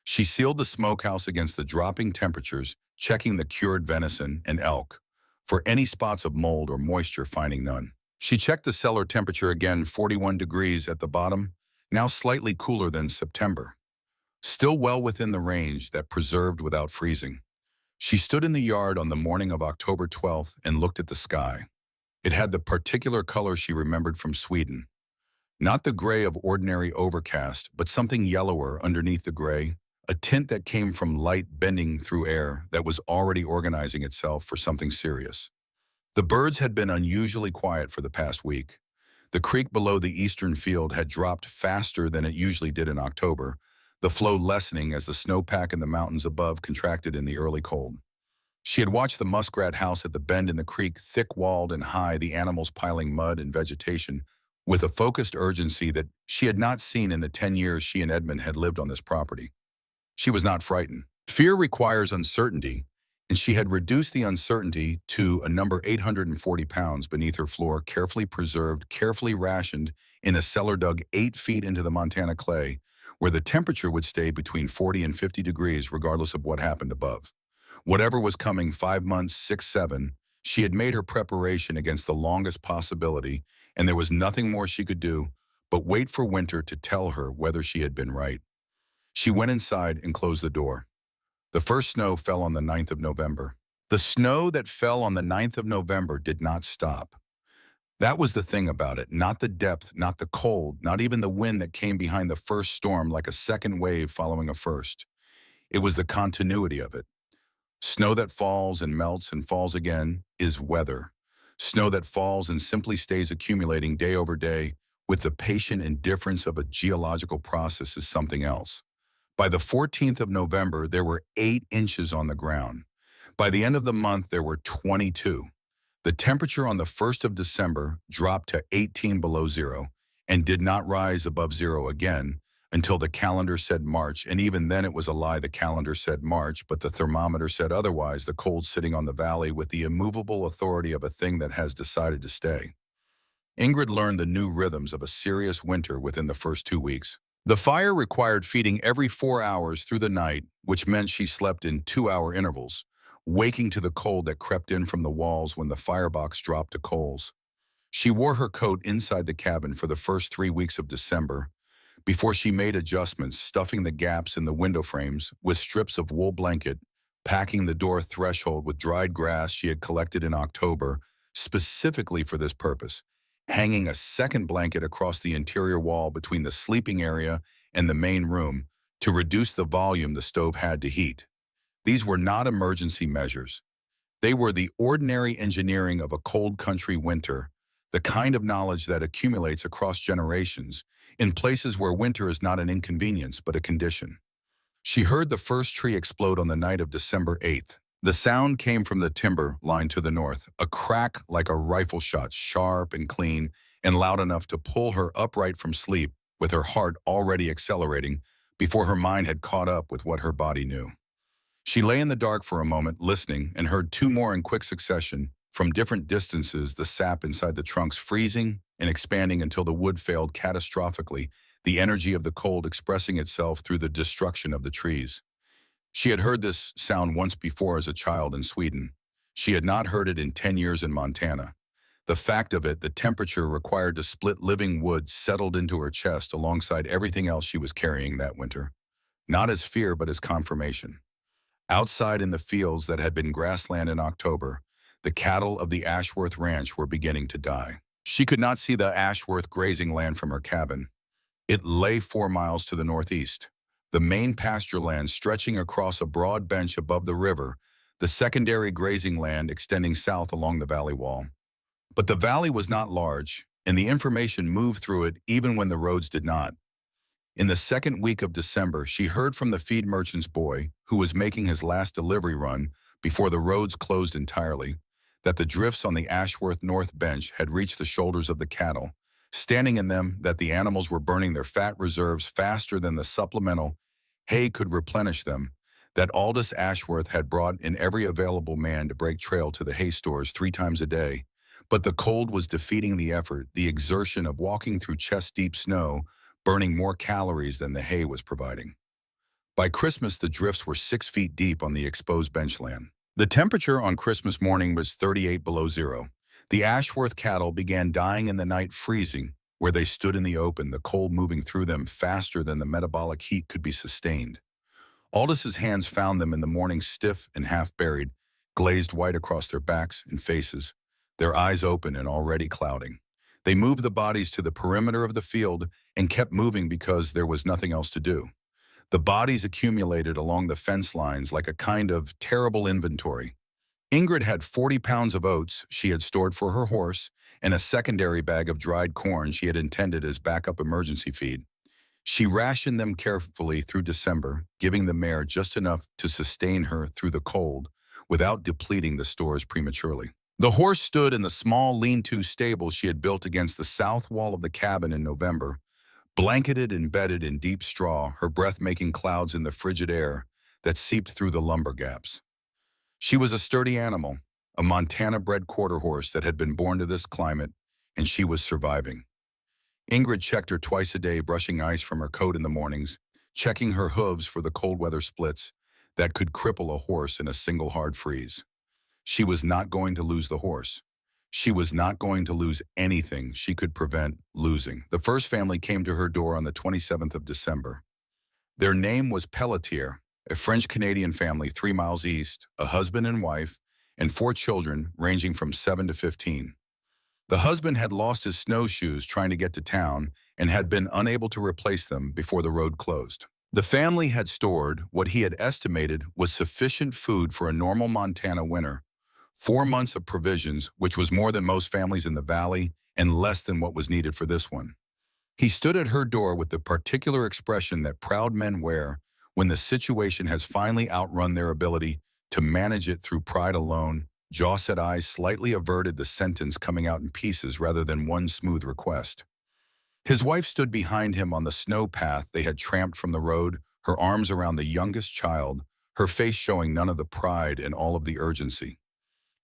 She sealed the smokehouse against the dropping temperatures, checking the cured venison and elk for any spots of mold or moisture, finding none. She checked the cellar temperature again, 41 degrees at the bottom, now slightly cooler than September. Still well within the range that preserved without freezing. She stood in the yard on the morning of October 12th and looked at the sky. It had the particular color she remembered from Sweden. Not the gray of ordinary overcast, but something yellower underneath the gray, a tint that came from light bending through air that was already organizing itself for something serious. The birds had been unusually quiet for the past week. The creek below the eastern field had dropped faster than it usually did in October, the flow lessening as the snowpack in the mountains above contracted in the early cold. She had watched the muskrat house at the bend in the creek, thick-walled and high, the animals piling mud and vegetation, with a focused urgency that she had not seen in the 10 years she and Edmund had lived on this property. She was not frightened. Fear requires uncertainty, and she had reduced the uncertainty to a number 840 pounds beneath her floor, carefully preserved, carefully rationed in a cellar dug 8 feet into the Montana clay, where the temperature would stay between 40 and 50 degrees regardless of what happened above. Whatever was coming 5 months, 6, 7, she had made her preparation against the longest possibility, and there was nothing more she could do but wait for winter to tell her whether she had been right. She went inside and closed the door. The first snow fell on the 9th of November. The snow that fell on the 9th of November did not stop. That was the thing about it, not the depth, not the cold, not even the wind that came behind the first storm like a second wave following a first. It was the continuity of it. Snow that falls and melts and falls again is weather. Snow that falls and simply stays accumulating day over day with the patient indifference of a geological process is something else. By the 14th of November, there were 8 inches on the ground. By the end of the month, there were 22. The temperature on the 1st of December dropped to 18 below zero and did not rise above zero again until the calendar said March, and even then it was a lie. The calendar said March, but the thermometer said otherwise, the cold sitting on the valley with the immovable authority of a thing that has decided to stay. Ingrid learned the new rhythms of a serious winter within the first 2 weeks. The fire required feeding every 4 hours through the night, which meant she slept in 2-hour intervals, waking to the cold that crept in from the walls when the firebox dropped to coals. She wore her coat inside the cabin for the first 3 weeks of December, before she made adjustments, stuffing the gaps in the window frames with strips of wool blanket, packing the door threshold with dried grass she had collected in October, specifically for this purpose, hanging a second blanket across the interior wall between the sleeping area and the main room to reduce the volume the stove had to heat. These were not emergency measures. They were the ordinary engineering of a cold country winter, the kind of knowledge that accumulates across generations in places where winter is not an inconvenience but a condition. She heard the first tree explode on the night of December 8th. The sound came from the timber line to the north, a crack like a rifle shot, sharp and clean and loud enough to pull her upright from sleep, with her heart already accelerating before her mind had caught up with what her body knew. She lay in the dark for a moment, listening, and heard 2 more in quick succession, from different distances, the sap inside the trunks freezing and expanding until the wood failed catastrophically, the energy of the cold expressing itself through the destruction of the trees. She had heard this sound once before as a child in Sweden. She had not heard it in 10 years in Montana. The fact of it, the temperature required to split living wood settled into her chest alongside everything else she was carrying that winter. Not as fear, but as confirmation. Outside in the fields that had been grassland in October, the cattle of the Ashworth Ranch were beginning to die. She could not see the Ashworth grazing land from her cabin. It lay 4 miles to the northeast, the main pasture land stretching across a broad bench above the river, the secondary grazing land extending south along the valley wall. But the valley was not large, and the information moved through it even when the roads did not. In the second week of December, she heard from the feed merchant's boy, who was making his last delivery run before the roads closed entirely, that the drifts on the Ashworth North Bench had reached the shoulders of the cattle, standing in them that the animals were burning their fat reserves faster than the supplemental hay could replenish them, that Aldous Ashworth had brought in every available man to break trail to the hay stores 3 times a day. But the cold was defeating the effort, the exertion of walking through chest-deep snow, burning more calories than the hay was providing. By Christmas, the drifts were 6 feet deep on the exposed benchland. The temperature on Christmas morning was 38 below zero. The Ashworth cattle began dying in the night, freezing, where they stood in the open, the cold moving through them faster than the metabolic heat could be sustained. Aldous' hands found them in the morning stiff and half-buried, glazed white across their backs and faces, their eyes open and already clouding. They moved the bodies to the perimeter of the field and kept moving because there was nothing else to do. The bodies accumulated along the fence lines like a kind of terrible inventory. Ingrid had 40 pounds of oats she had stored for her horse and a secondary bag of dried corn she had intended as backup emergency feed. She rationed them carefully through December, giving the mare just enough to sustain her through the cold without depleting the stores prematurely. The horse stood in the small lean-to stable she had built against the south wall of the cabin in November, blanketed and bedded in deep straw, her breath making clouds in the frigid air that seeped through the lumber gaps. She was a sturdy animal, a Montana-bred quarter horse that had been born to this climate, and she was surviving. Ingrid checked her twice a day, brushing ice from her coat in the mornings, checking her hooves for the cold weather splits that could cripple a horse in a single hard freeze. She was not going to lose the horse. She was not going to lose anything she could prevent losing. The first family came to her door on the 27th of December. Their name was Pelletier, a French-Canadian family 3 miles east, a husband and wife, and 4 children ranging from 7 to 15. The husband had lost his snowshoes trying to get to town and had been unable to replace them before the road closed. The family had stored what he had estimated was sufficient food for a normal Montana winter, 4 months of provisions, which was more than most families in the valley and less than what was needed for this one. He stood at her door with the particular expression that proud men wear when the situation has finally outrun their ability to manage it through pride alone. Jaw-set eyes slightly averted, the sentence coming out in pieces rather than one smooth request. His wife stood behind him on the snow path they had tramped from the road, her arms around the youngest child, her face showing none of the pride and all of the urgency.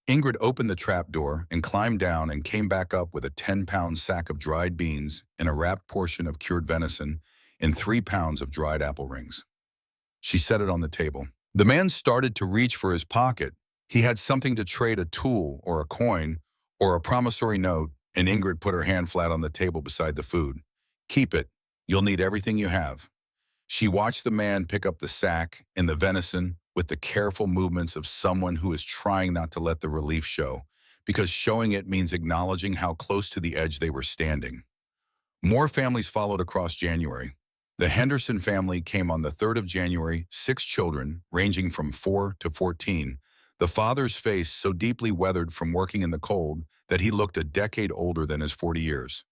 Ingrid opened the trapdoor and climbed down and came back up with a 10-pound sack of dried beans and a wrapped portion of cured venison and 3 pounds of dried apple rings. She set it on the table. The man started to reach for his pocket. He had something to trade, a tool or a coin or a promissory note, and Ingrid put her hand flat on the table beside the food. "Keep it. You'll need everything you have." She watched the man pick up the sack and the venison with the careful movements of someone who is trying not to let the relief show, because showing it means acknowledging how close to the edge they were standing. More families followed across January. The Henderson family came on the 3rd of January, 6 children, ranging from 4 to 14, the father's face so deeply weathered from working in the cold that he looked a decade older than his 40 years.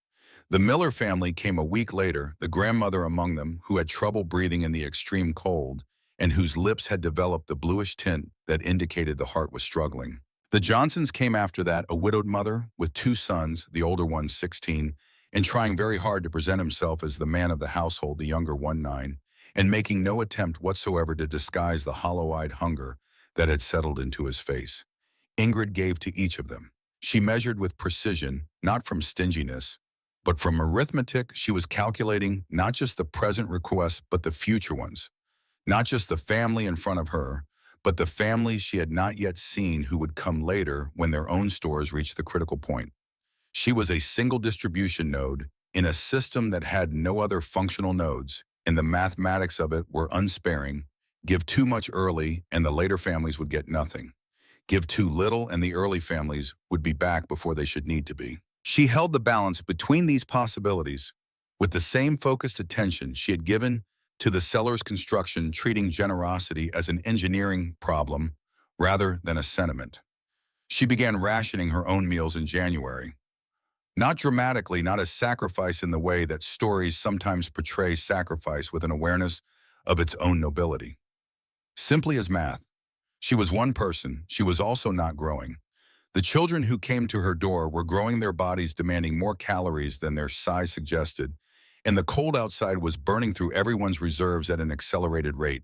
The Miller family came a week later, the grandmother among them, who had trouble breathing in the extreme cold, and whose lips had developed the bluish tint that indicated the heart was struggling. The Johnsons came after that, a widowed mother with 2 sons, the older one 16, and trying very hard to present himself as the man of the household, the younger one 9, and making no attempt whatsoever to disguise the hollow-eyed hunger that had settled into his face. Ingrid gave to each of them. She measured with precision, not from stinginess, But from arithmetic, she was calculating not just the present requests, but the future ones. Not just the family in front of her, but the families she had not yet seen who would come later when their own stores reached the critical point. She was a single distribution node in a system that had no other functional nodes, and the mathematics of it were unsparing. Give too much early, and the later families would get nothing. Give too little, and the early families would be back before they should need to be. She held the balance between these possibilities with the same focused attention she had given to the seller's construction, treating generosity as an engineering problem rather than a sentiment. She began rationing her own meals in January. Not dramatically, not as sacrifice in the way that stories sometimes portray sacrifice with an awareness of its own nobility. Simply as math. She was one person, she was also not growing. The children who came to her door were growing, their bodies demanding more calories than their size suggested, and the cold outside was burning through everyone's reserves at an accelerated rate.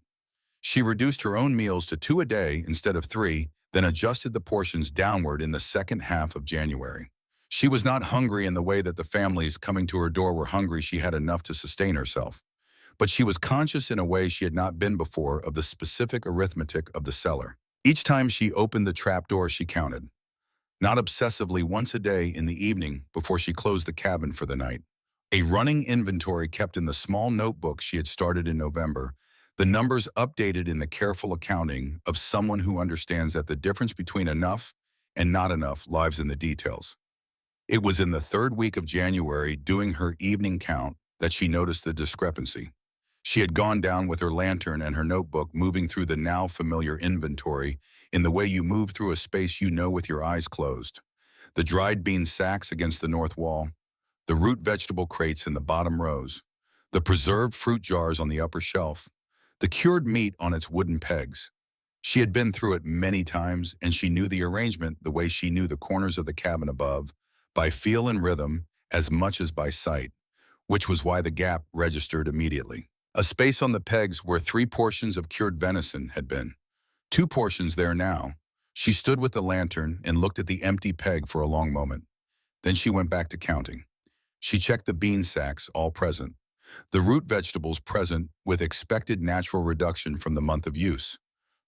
She reduced her own meals to 2 a day instead of 3, then adjusted the portions downward in the second half of January. She was not hungry in the way that the families coming to her door were hungry. She had enough to sustain herself. But she was conscious in a way she had not been before of the specific arithmetic of the seller. Each time she opened the trapdoor, she counted. Not obsessively, once a day in the evening before she closed the cabin for the night. A running inventory kept in the small notebook she had started in November, the numbers updated in the careful accounting of someone who understands that the difference between enough and not enough lies in the details. It was in the third week of January, doing her evening count, that she noticed the discrepancy. She had gone down with her lantern and her notebook, moving through the now familiar inventory in the way you move through a space you know with your eyes closed. The dried bean sacks against the north wall, the root vegetable crates in the bottom rows, the preserved fruit jars on the upper shelf, the cured meat on its wooden pegs. She had been through it many times, and she knew the arrangement the way she knew the corners of the cabin above, by feel and rhythm as much as by sight, which was why the gap registered immediately. A space on the pegs where 3 portions of cured venison had been. 2 portions there now. She stood with the lantern and looked at the empty peg for a long moment. Then she went back to counting. She checked the bean sacks, all present. The root vegetables present with expected natural reduction from the month of use.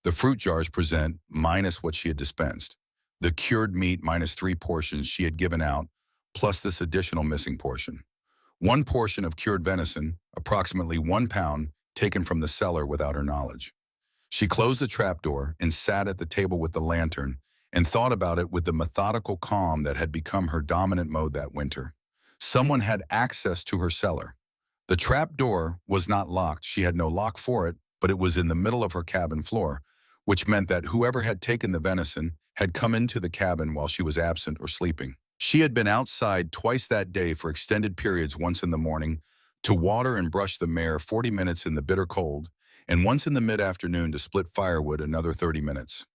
The fruit jars present minus what she had dispensed. The cured meat minus 3 portions she had given out, plus this additional missing portion. 1 portion of cured venison, approximately 1 pound, taken from the cellar without her knowledge. She closed the trapdoor and sat at the table with the lantern and thought about it with the methodical calm that had become her dominant mode that winter. Someone had access to her cellar. The trapdoor was not locked. She had no lock for it, but it was in the middle of her cabin floor, which meant that whoever had taken the venison had come into the cabin while she was absent or sleeping. She had been outside twice that day for extended periods, once in the morning to water and brush the mare 40 minutes in the bitter cold, and once in the mid-afternoon to split firewood another 30 minutes.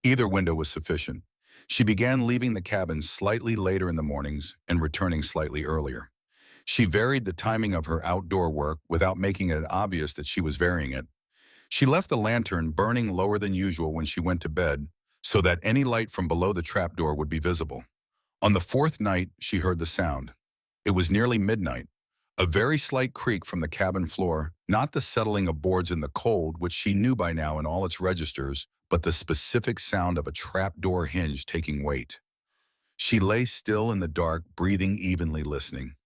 Either window was sufficient. She began leaving the cabin slightly later in the mornings and returning slightly earlier. She varied the timing of her outdoor work without making it obvious that she was varying it. She left the lantern burning lower than usual when she went to bed, so that any light from below the trapdoor would be visible. On the 4th night, she heard the sound. It was nearly midnight. A very slight creak from the cabin floor, not the settling of boards in the cold, which she knew by now in all its registers, but the specific sound of a trapdoor hinge taking weight. She lay still in the dark, breathing evenly, listening.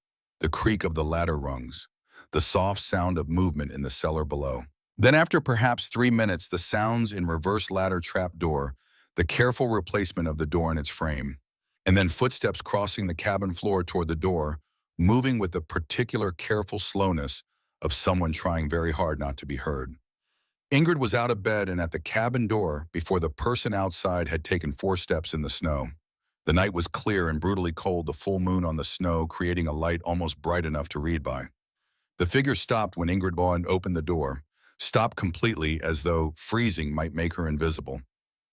The creak of the ladder rungs, the soft sound of movement in the cellar below. Then after perhaps 3 minutes, the sounds in reverse ladder trapdoor, the careful replacement of the door in its frame, and then footsteps crossing the cabin floor toward the door, moving with the particular careful slowness of someone trying very hard not to be heard. Ingrid was out of bed and at the cabin door before the person outside had taken 4 steps in the snow. The night was clear and brutally cold, the full moon on the snow creating a light almost bright enough to read by. The figure stopped when Ingrid Bond opened the door, stopped completely as though freezing might make her invisible.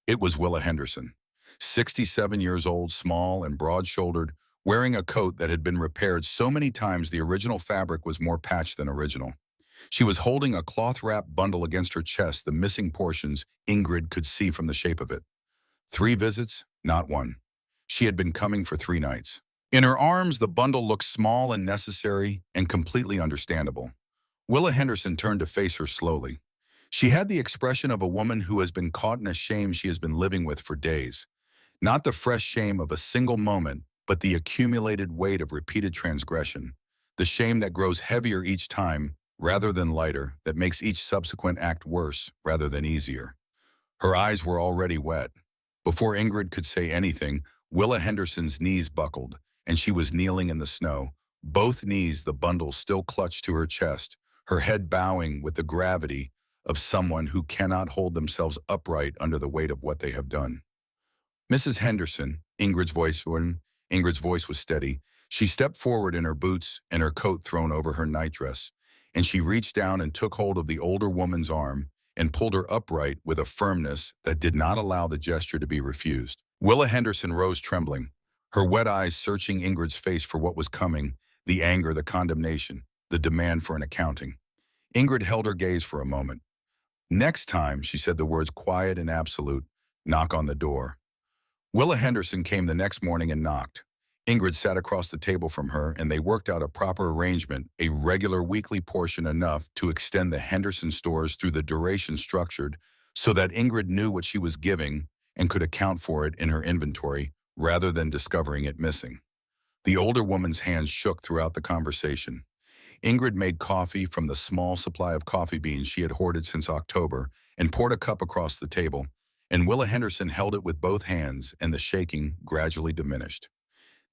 It was Willa Henderson, 67 years old, small and broad-shouldered, wearing a coat that had been repaired so many times the original fabric was more patched than original. She was holding a cloth-wrapped bundle against her chest, the missing portions Ingrid could see from the shape of it. 3 visits, not 1. She had been coming for 3 nights. In her arms, the bundle looked small and necessary and completely understandable. Willa Henderson turned to face her slowly. She had the expression of a woman who has been caught in a shame she has been living with for days. Not the fresh shame of a single moment, but the accumulated weight of repeated transgression. The shame that grows heavier each time, rather than lighter, that makes each subsequent act worse rather than easier. Her eyes were already wet. Before Ingrid could say anything, Willa Henderson's knees buckled, and she was kneeling in the snow, both knees the bundle still clutched to her chest, her head bowing with the gravity of someone who cannot hold themselves upright under the weight of what they have done. Mrs. Henderson, Ingrid's voice was steady. She stepped forward in her boots and her coat thrown over her nightdress, and she reached down and took hold of the older woman's arm and pulled her upright with a firmness that did not allow the gesture to be refused. Willa Henderson rose trembling, her wet eyes searching Ingrid's face for what was coming, the anger, the condemnation, the demand for an accounting. Ingrid held her gaze for a moment. Next time, she said the words quiet and absolute, knock on the door. Willa Henderson came the next morning and knocked. Ingrid sat across the table from her, and they worked out a proper arrangement, a regular weekly portion enough to extend the Henderson stores through the duration structured so that Ingrid knew what she was giving and could account for it in her inventory rather than discovering it missing. The older woman's hands shook throughout the conversation. Ingrid made coffee from the small supply of coffee beans she had hoarded since October and poured a cup across the table, and Willa Henderson held it with both hands, and the shaking gradually diminished.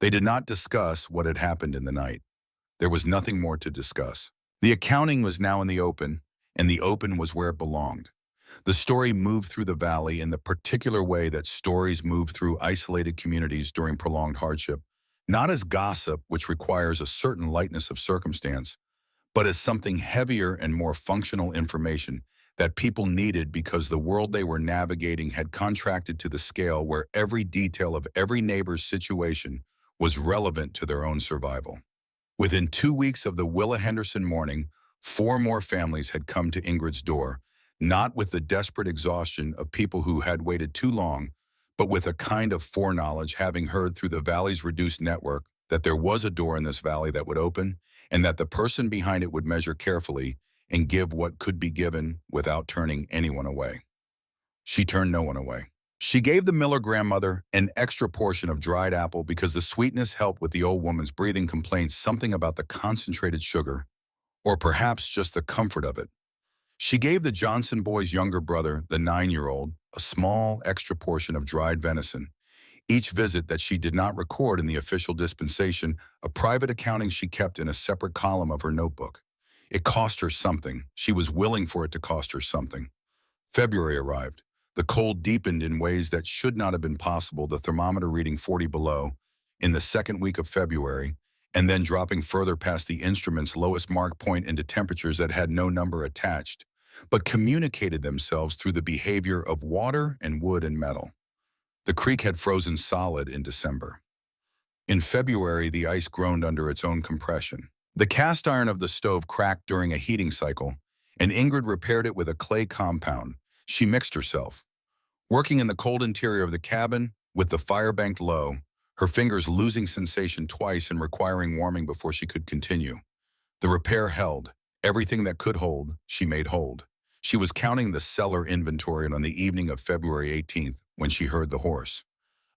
They did not discuss what had happened in the night. There was nothing more to discuss. The accounting was now in the open, and the open was where it belonged. The story moved through the valley in the particular way that stories move through isolated communities during prolonged hardship, not as gossip, which requires a certain lightness of circumstance, but as something heavier and more functional information that people needed because the world they were navigating had contracted to the scale where every detail of every neighbor's situation was relevant to their own survival. Within 2 weeks of the Willa Henderson morning, 4 more families had come to Ingrid's door, not with the desperate exhaustion of people who had waited too long, but with a kind of foreknowledge, having heard through the valley's reduced network that there was a door in this valley that would open, and that the person behind it would measure carefully and give what could be given without turning anyone away. She turned no one away. She gave the Miller grandmother an extra portion of dried apple because the sweetness helped with the old woman's breathing complaints, something about the concentrated sugar, or perhaps just the comfort of it. She gave the Johnson boy's younger brother, the 9-year-old, a small extra portion of dried venison. Each visit that she did not record in the official dispensation, a private accounting she kept in a separate column of her notebook. It cost her something. She was willing for it to cost her something. February arrived. The cold deepened in ways that should not have been possible, the thermometer reading 40 below in the second week of February, and then dropping further past the instrument's lowest mark point into temperatures that had no number attached, but communicated themselves through the behavior of water and wood and metal. The creek had frozen solid in December. In February, the ice groaned under its own compression. The cast iron of the stove cracked during a heating cycle, and Ingrid repaired it with a clay compound. She mixed herself. Working in the cold interior of the cabin, with the fire banked low, her fingers losing sensation twice and requiring warming before she could continue. The repair held. Everything that could hold, she made hold. She was counting the cellar inventory on the evening of February 18th when she heard the horse.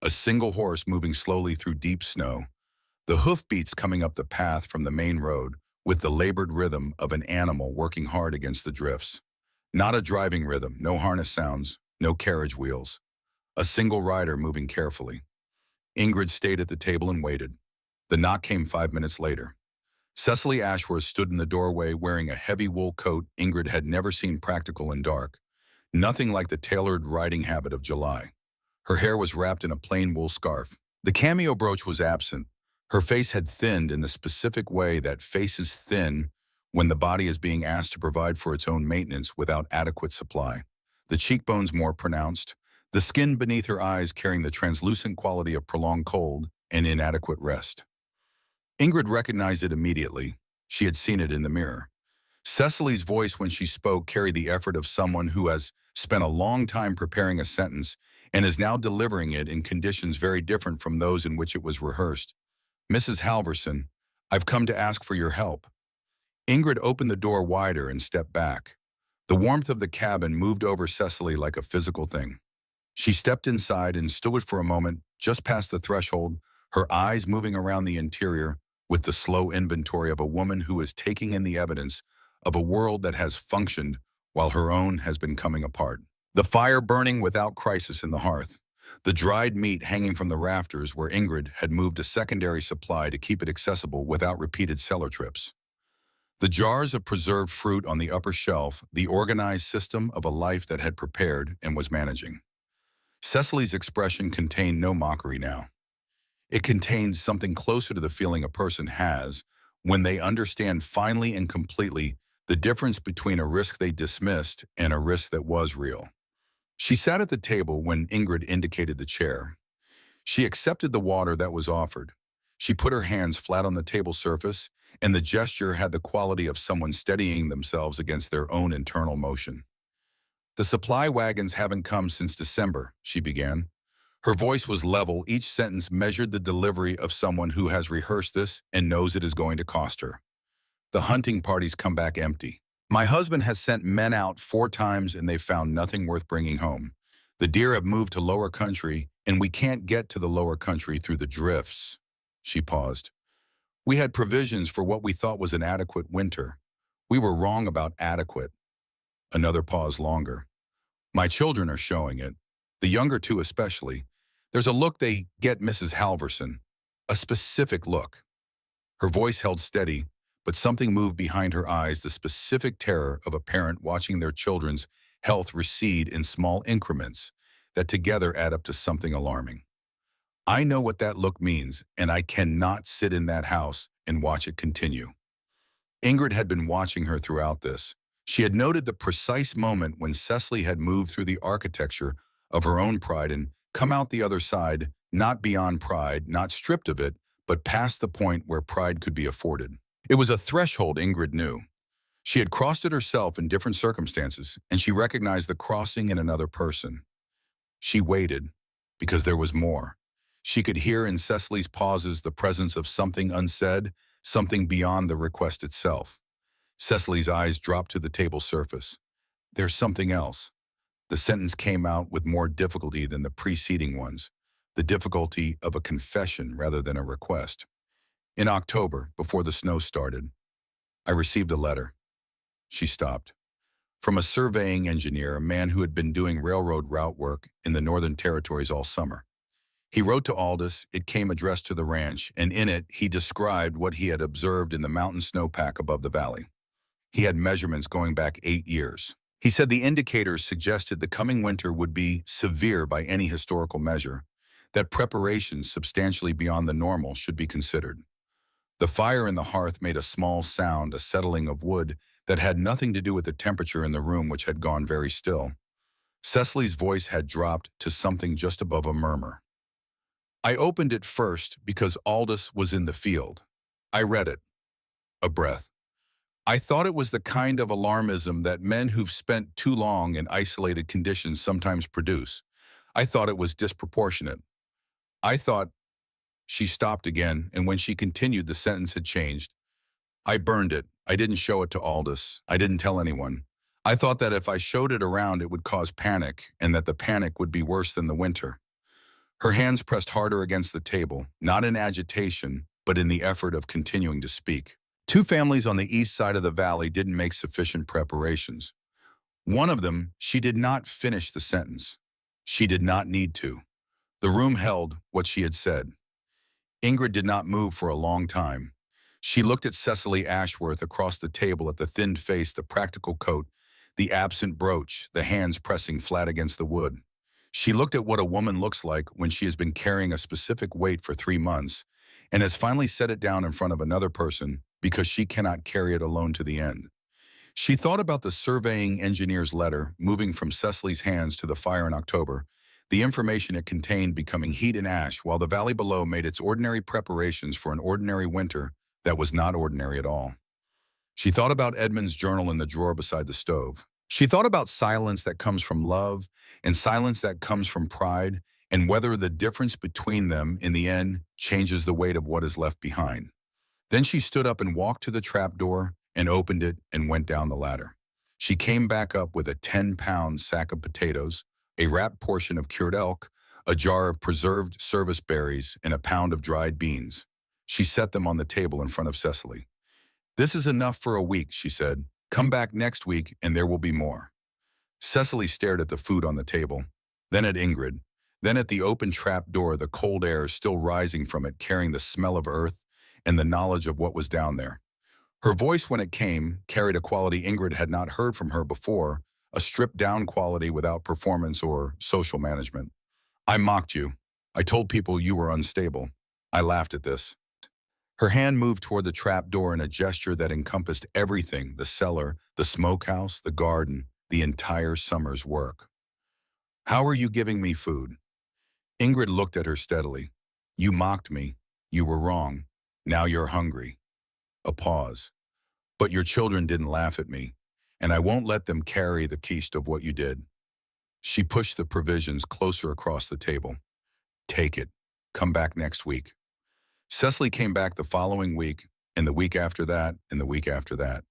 A single horse moving slowly through deep snow. The hoofbeats coming up the path from the main road with the labored rhythm of an animal working hard against the drifts. Not a driving rhythm, no harness sounds, no carriage wheels. A single rider moving carefully. Ingrid stayed at the table and waited. The knock came 5 minutes later. Cecily Ashworth stood in the doorway wearing a heavy wool coat Ingrid had never seen practical and dark. Nothing like the tailored riding habit of July. Her hair was wrapped in a plain wool scarf. The cameo brooch was absent. Her face had thinned in the specific way that faces thin when the body is being asked to provide for its own maintenance without adequate supply. The cheekbones more pronounced, the skin beneath her eyes carrying the translucent quality of prolonged cold and inadequate rest. Ingrid recognized it immediately. She had seen it in the mirror. Cecily's voice when she spoke carried the effort of someone who has spent a long time preparing a sentence and is now delivering it in conditions very different from those in which it was rehearsed. "Mrs. Halverson, I've come to ask for your help." Ingrid opened the door wider and stepped back. The warmth of the cabin moved over Cecily like a physical thing. She stepped inside and stood for a moment just past the threshold, her eyes moving around the interior with the slow inventory of a woman who is taking in the evidence of a world that has functioned while her own has been coming apart. The fire burning without crisis in the hearth. The dried meat hanging from the rafters where Ingrid had moved a secondary supply to keep it accessible without repeated cellar trips. The jars of preserved fruit on the upper shelf, the organized system of a life that had prepared and was managing. Cecily's expression contained no mockery now. It contains something closer to the feeling a person has when they understand finally and completely the difference between a risk they dismissed and a risk that was real. She sat at the table when Ingrid indicated the chair. She accepted the water that was offered. She put her hands flat on the table surface, and the gesture had the quality of someone steadying themselves against their own internal motion. "The supply wagons haven't come since December," she began. Her voice was level. Each sentence measured the delivery of someone who has rehearsed this and knows it is going to cost her. "The hunting parties come back empty. My husband has sent men out 4 times and they've found nothing worth bringing home. The deer have moved to lower country and we can't get to the lower country through the drifts." She paused. "We had provisions for what we thought was an adequate winter. We were wrong about adequate." Another pause longer. "My children are showing it. The younger two especially. There's a look they get, Mrs. Halverson. A specific look." Her voice held steady, but something moved behind her eyes, the specific terror of a parent watching their children's health recede in small increments that together add up to something alarming. "I know what that look means, and I cannot sit in that house and watch it continue." Ingrid had been watching her throughout this. She had noted the precise moment when Cecily had moved through the architecture of her own pride and come out the other side, not beyond pride, not stripped of it, but past the point where pride could be afforded. It was a threshold Ingrid knew. She had crossed it herself in different circumstances, and she recognized the crossing in another person. She waited, because there was more. She could hear in Cecily's pauses the presence of something unsaid, something beyond the request itself. Cecily's eyes dropped to the table surface. "There's something else." The sentence came out with more difficulty than the preceding ones, the difficulty of a confession rather than a request. "In October, before the snow started, I received a letter." She stopped. "From a surveying engineer, a man who had been doing railroad route work in the Northern Territories all summer. He wrote to Aldous. It came addressed to the ranch, and in it he described what he had observed in the mountain snowpack above the valley. He had measurements going back 8 years. He said the indicators suggested the coming winter would be severe by any historical measure, that preparations substantially beyond the normal should be considered. The fire in the hearth made a small sound, a settling of wood that had nothing to do with the temperature in the room, which had gone very still. Cecily's voice had dropped to something just above a murmur. "I opened it first because Aldous was in the field. I read it." A breath. "I thought it was the kind of alarmism that men who've spent too long in isolated conditions sometimes produce. I thought it was disproportionate. I thought—" She stopped again, and when she continued, the sentence had changed. "I burned it. I didn't show it to Aldous. I didn't tell anyone. I thought that if I showed it around, it would cause panic, and that the panic would be worse than the winter." Her hands pressed harder against the table, not in agitation, but in the effort of continuing to speak. 2 families on the east side of the valley didn't make sufficient preparations. One of them, she did not finish the sentence. She did not need to. The room held what she had said. Ingrid did not move for a long time. She looked at Cecily Ashworth across the table, at the thinned face, the practical coat, the absent brooch, the hands pressing flat against the wood. She looked at what a woman looks like when she has been carrying a specific weight for 3 months and has finally set it down in front of another person because she cannot carry it alone to the end. She thought about the surveying engineer's letter moving from Cecily's hands to the fire in October, the information it contained becoming heat and ash while the valley below made its ordinary preparations for an ordinary winter that was not ordinary at all. She thought about Edmund's journal in the drawer beside the stove. She thought about silence that comes from love and silence that comes from pride and whether the difference between them in the end changes the weight of what is left behind. Then she stood up and walked to the trapdoor and opened it and went down the ladder. She came back up with a 10-pound sack of potatoes, a wrapped portion of cured elk, a jar of preserved service berries, and a pound of dried beans. She set them on the table in front of Cecily. "This is enough for a week," she said. "Come back next week and there will be more." Cecily stared at the food on the table, then at Ingrid, then at the open trap door, the cold air still rising from it, carrying the smell of earth and the knowledge of what was down there. Her voice, when it came, carried a quality Ingrid had not heard from her before, a stripped-down quality without performance or social management. "I mocked you. I told people you were unstable. I laughed at this." Her hand moved toward the trap door in a gesture that encompassed everything: the cellar, the smokehouse, the garden, the entire summer's work. "How are you giving me food?" Ingrid looked at her steadily. "You mocked me. You were wrong. Now you're hungry." A pause. "But your children didn't laugh at me, and I won't let them carry the keist of what you did." She pushed the provisions closer across the table. "Take it. Come back next week." Cecily came back the following week, and the week after that, and the week after that.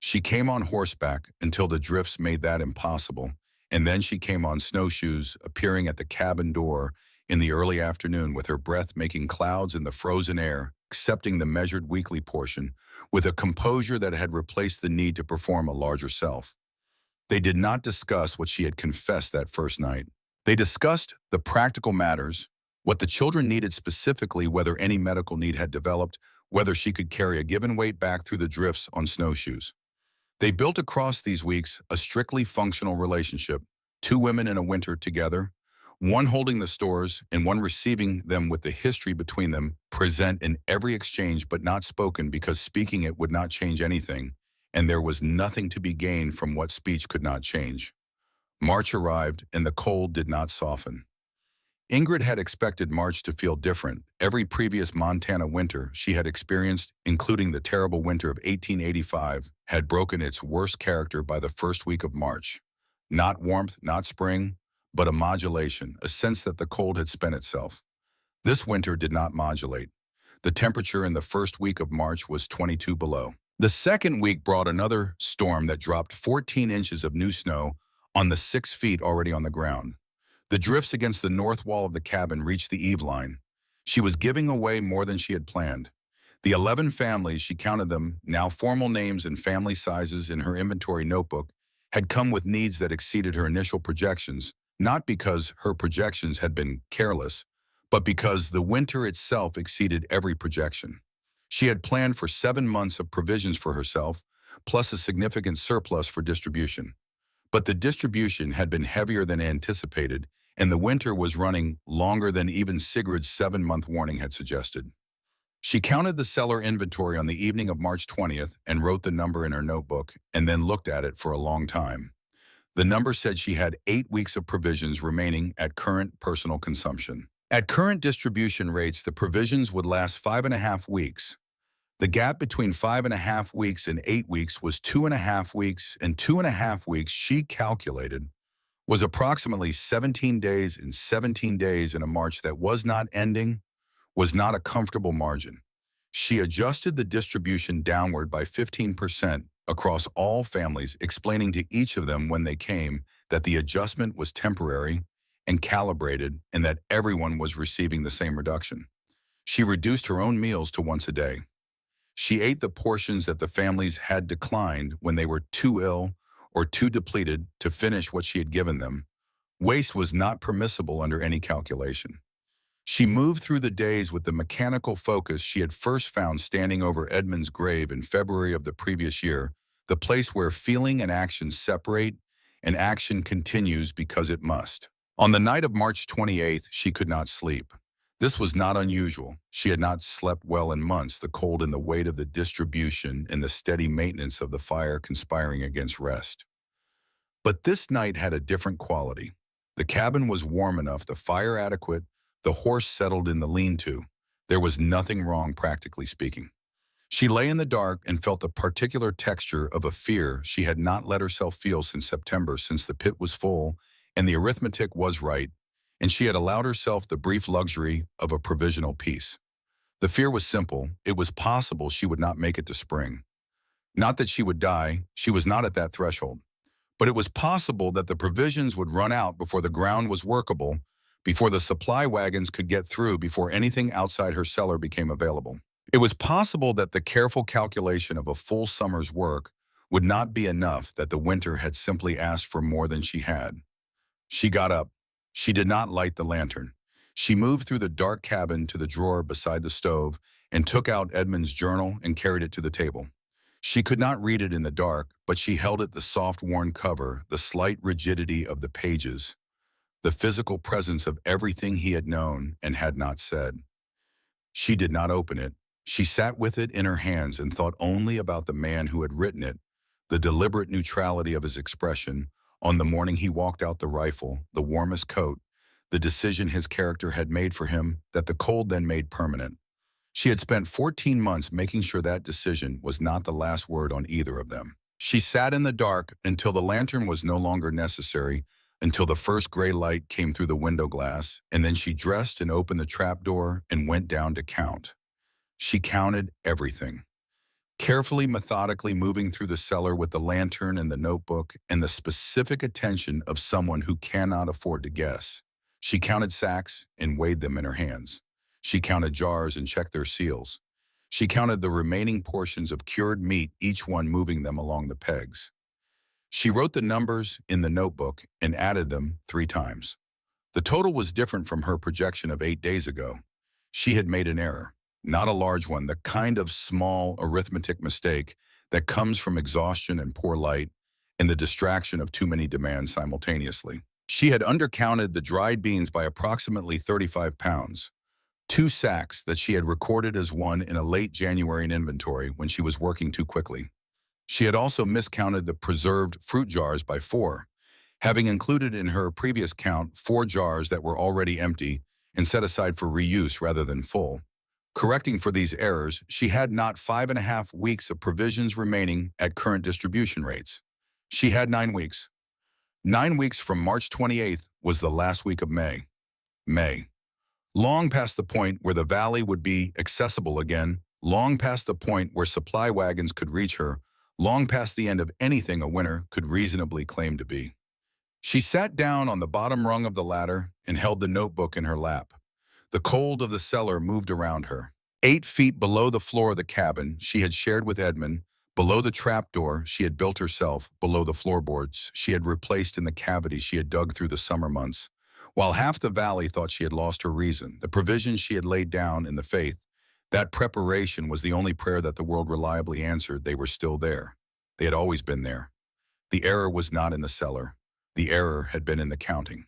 She came on horseback until the drifts made that impossible, and then she came on snowshoes, appearing at the cabin door in the early afternoon with her breath making clouds in the frozen air, accepting the measured weekly portion with a composure that had replaced the need to perform a larger self. They did not discuss what she had confessed that first night. They discussed the practical matters, what the children needed specifically, whether any medical need had developed, whether she could carry a given weight back through the drifts on snowshoes. They built across these weeks a strictly functional relationship, two women in a winter together, one holding the stores and one receiving them, with the history between them present in every exchange but not spoken, because speaking it would not change anything, and there was nothing to be gained from what speech could not change. March arrived, and the cold did not soften. Ingrid had expected March to feel different. Every previous Montana winter she had experienced, including the terrible winter of 1885, had broken its worst character by the first week of March. Not warmth, not spring, but a modulation, a sense that the cold had spent itself. This winter did not modulate. The temperature in the first week of March was 22 below. The second week brought another storm that dropped 14 inches of new snow on the 6 feet already on the ground. The drifts against the north wall of the cabin reached the eave line. She was giving away more than she had planned. The 11 families, she counted them, now formal names and family sizes in her inventory notebook, had come with needs that exceeded her initial projections, not because her projections had been careless, but because the winter itself exceeded every projection. She had planned for 7 months of provisions for herself, plus a significant surplus for distribution. But the distribution had been heavier than anticipated, and the winter was running longer than even Sigrid's 7-month warning had suggested. She counted the cellar inventory on the evening of March 20th and wrote the number in her notebook, and then looked at it for a long time. The number said she had 8 weeks of provisions remaining at current personal consumption. At current distribution rates, the provisions would last 5.5 weeks. The gap between 5.5 weeks and 8 weeks was 2.5 weeks, and 2.5 weeks, she calculated, was approximately 17 days, and 17 days in a March that was not ending was not a comfortable margin. She adjusted the distribution downward by 15% across all families, explaining to each of them when they came that the adjustment was temporary and calibrated, and that everyone was receiving the same reduction. She reduced her own meals to once a day. She ate the portions that the families had declined when they were too ill or too depleted to finish what she had given them. Waste was not permissible under any calculation. She moved through the days with the mechanical focus she had first found standing over Edmund's grave in February of the previous year, the place where feeling and action separate and action continues because it must. On the night of March 28th, she could not sleep. This was not unusual. She had not slept well in months, the cold and the weight of the distribution and the steady maintenance of the fire conspiring against rest. But this night had a different quality. The cabin was warm enough, the fire adequate, the horse settled in the lean-to. There was nothing wrong, practically speaking. She lay in the dark and felt the particular texture of a fear she had not let herself feel since September, since the pit was full and the arithmetic was right, and she had allowed herself the brief luxury of a provisional peace. The fear was simple. It was possible she would not make it to spring. Not that she would die, she was not at that threshold. But it was possible that the provisions would run out before the ground was workable, before the supply wagons could get through, before anything outside her cellar became available. It was possible that the careful calculation of a full summer's work would not be enough, that the winter had simply asked for more than she had. She got up. She did not light the lantern. She moved through the dark cabin to the drawer beside the stove and took out Edmund's journal and carried it to the table. She could not read it in the dark, but she held it, the soft worn cover, the slight rigidity of the pages, the physical presence of everything he had known and had not said. She did not open it. She sat with it in her hands and thought only about the man who had written it, the deliberate neutrality of his expression on the morning he walked out the rifle, the warmest coat, the decision his character had made for him that the cold then made permanent. She had spent 14 months making sure that decision was not the last word on either of them. She sat in the dark until the lantern was no longer necessary, until the first gray light came through the window glass, and then she dressed and opened the trapdoor and went down to count. She counted everything, carefully, methodically moving through the cellar with the lantern and the notebook and the specific attention of someone who cannot afford to guess. She counted sacks and weighed them in her hands. She counted jars and checked their seals. She counted the remaining portions of cured meat, each one moving them along the pegs. She wrote the numbers in the notebook and added them 3 times. The total was different from her projection of 8 days ago. She had made an error, not a large one, the kind of small arithmetic mistake that comes from exhaustion and poor light and the distraction of too many demands simultaneously. She had undercounted the dried beans by approximately 35 pounds. 2 sacks that she had recorded as one in a late January inventory when she was working too quickly. She had also miscounted the preserved fruit jars by 4, having included in her previous count 4 jars that were already empty and set aside for reuse rather than full. Correcting for these errors, she had not 5.5 weeks of provisions remaining at current distribution rates. She had 9 weeks. 9 weeks from March 28th was the last week of May. Long past the point where the valley would be accessible again, long past the point where supply wagons could reach her, long past the end of anything a winter could reasonably claim to be. She sat down on the bottom rung of the ladder and held the notebook in her lap. The cold of the cellar moved around her. 8 feet below the floor of the cabin she had shared with Edmund, below the trapdoor she had built herself, below the floorboards she had replaced in the cavity she had dug through the summer months, while half the valley thought she had lost her reason, the provisions she had laid down in the faith, that preparation was the only prayer that the world reliably answered. They were still there. They had always been there. The error was not in the cellar. The error had been in the counting.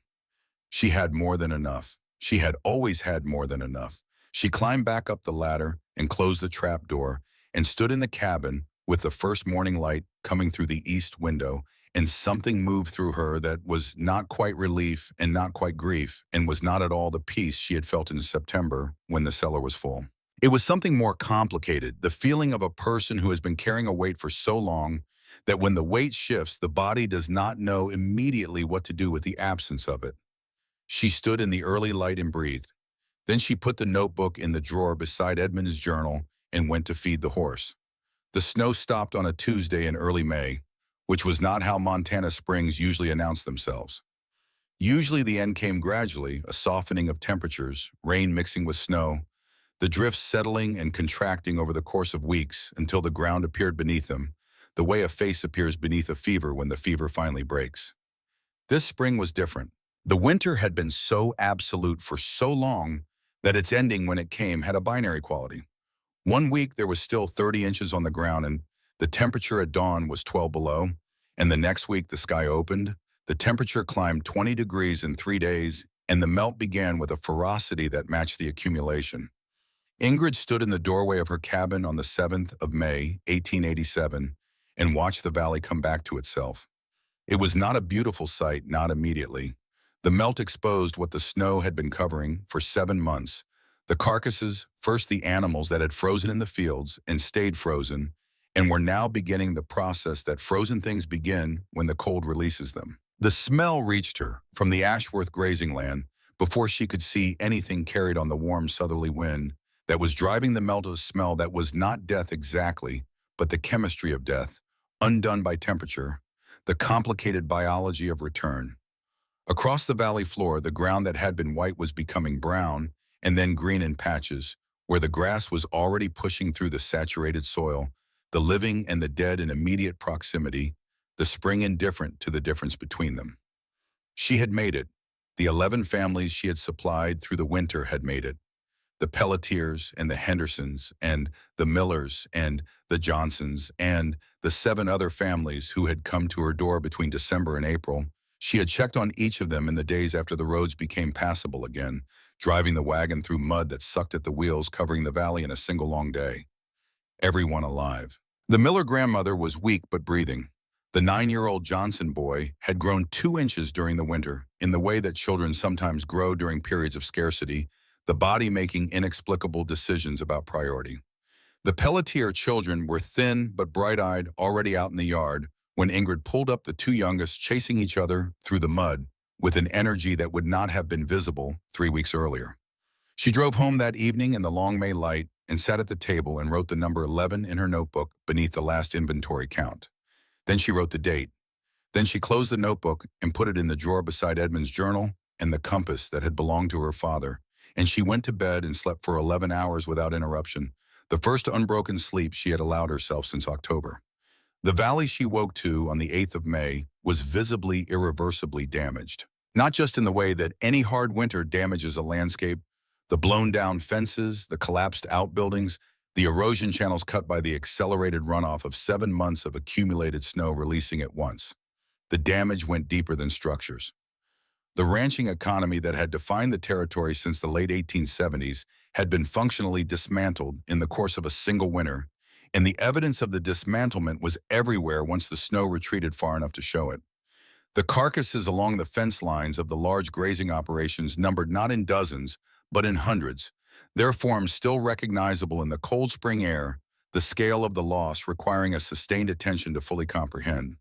She had more than enough. She had always had more than enough. She climbed back up the ladder and closed the trap door and stood in the cabin with the first morning light coming through the east window, and something moved through her that was not quite relief and not quite grief and was not at all the peace she had felt in September when the cellar was full. It was something more complicated, the feeling of a person who has been carrying a weight for so long that when the weight shifts, the body does not know immediately what to do with the absence of it. She stood in the early light and breathed. Then she put the notebook in the drawer beside Edmund's journal and went to feed the horse. The snow stopped on a Tuesday in early May, which was not how Montana springs usually announce themselves. Usually the end came gradually, a softening of temperatures, rain mixing with snow, the drifts settling and contracting over the course of weeks until the ground appeared beneath them, the way a face appears beneath a fever when the fever finally breaks. This spring was different. The winter had been so absolute for so long that its ending when it came had a binary quality. One week there was still 30 inches on the ground and the temperature at dawn was 12 below, and the next week the sky opened, the temperature climbed 20 degrees in 3 days, and the melt began with a ferocity that matched the accumulation. Ingrid stood in the doorway of her cabin on the 7th of May, 1887, and watched the valley come back to itself. It was not a beautiful sight, not immediately. The melt exposed what the snow had been covering for 7 months. The carcasses, first the animals that had frozen in the fields and stayed frozen, and were now beginning the process that frozen things begin when the cold releases them. The smell reached her from the Ashworth grazing land, before she could see anything carried on the warm southerly wind that was driving the melt of smell that was not death exactly, but the chemistry of death, undone by temperature, the complicated biology of return. Across the valley floor, the ground that had been white was becoming brown and then green in patches, where the grass was already pushing through the saturated soil, the living and the dead in immediate proximity, the spring indifferent to the difference between them. She had made it. The 11 families she had supplied through the winter had made it. The Pelletiers and the Hendersons and the Millers and the Johnsons and the 7 other families who had come to her door between December and April. She had checked on each of them in the days after the roads became passable again, driving the wagon through mud that sucked at the wheels, covering the valley in a single long day. Everyone alive. The Miller grandmother was weak but breathing. The 9-year-old Johnson boy had grown 2 inches during the winter, in the way that children sometimes grow during periods of scarcity, the body making inexplicable decisions about priority. The Pelletier children were thin but bright-eyed, already out in the yard, when Ingrid pulled up the 2 youngest, chasing each other through the mud with an energy that would not have been visible 3 weeks earlier. She drove home that evening in the long May light and sat at the table and wrote the number 11 in her notebook beneath the last inventory count. Then she wrote the date. Then she closed the notebook and put it in the drawer beside Edmund's journal and the compass that had belonged to her father, and she went to bed and slept for 11 hours without interruption, the first unbroken sleep she had allowed herself since October. The valley she woke to on the 8th of May was visibly, irreversibly damaged. Not just in the way that any hard winter damages a landscape, the blown-down fences, the collapsed outbuildings, the erosion channels cut by the accelerated runoff of 7 months of accumulated snow releasing at once. The damage went deeper than structures. The ranching economy that had defined the territory since the late 1870s had been functionally dismantled in the course of a single winter, and the evidence of the dismantlement was everywhere once the snow retreated far enough to show it. The carcasses along the fence lines of the large grazing operations numbered not in dozens, but in hundreds, their forms still recognizable in the cold spring air, the scale of the loss requiring a sustained attention to fully comprehend.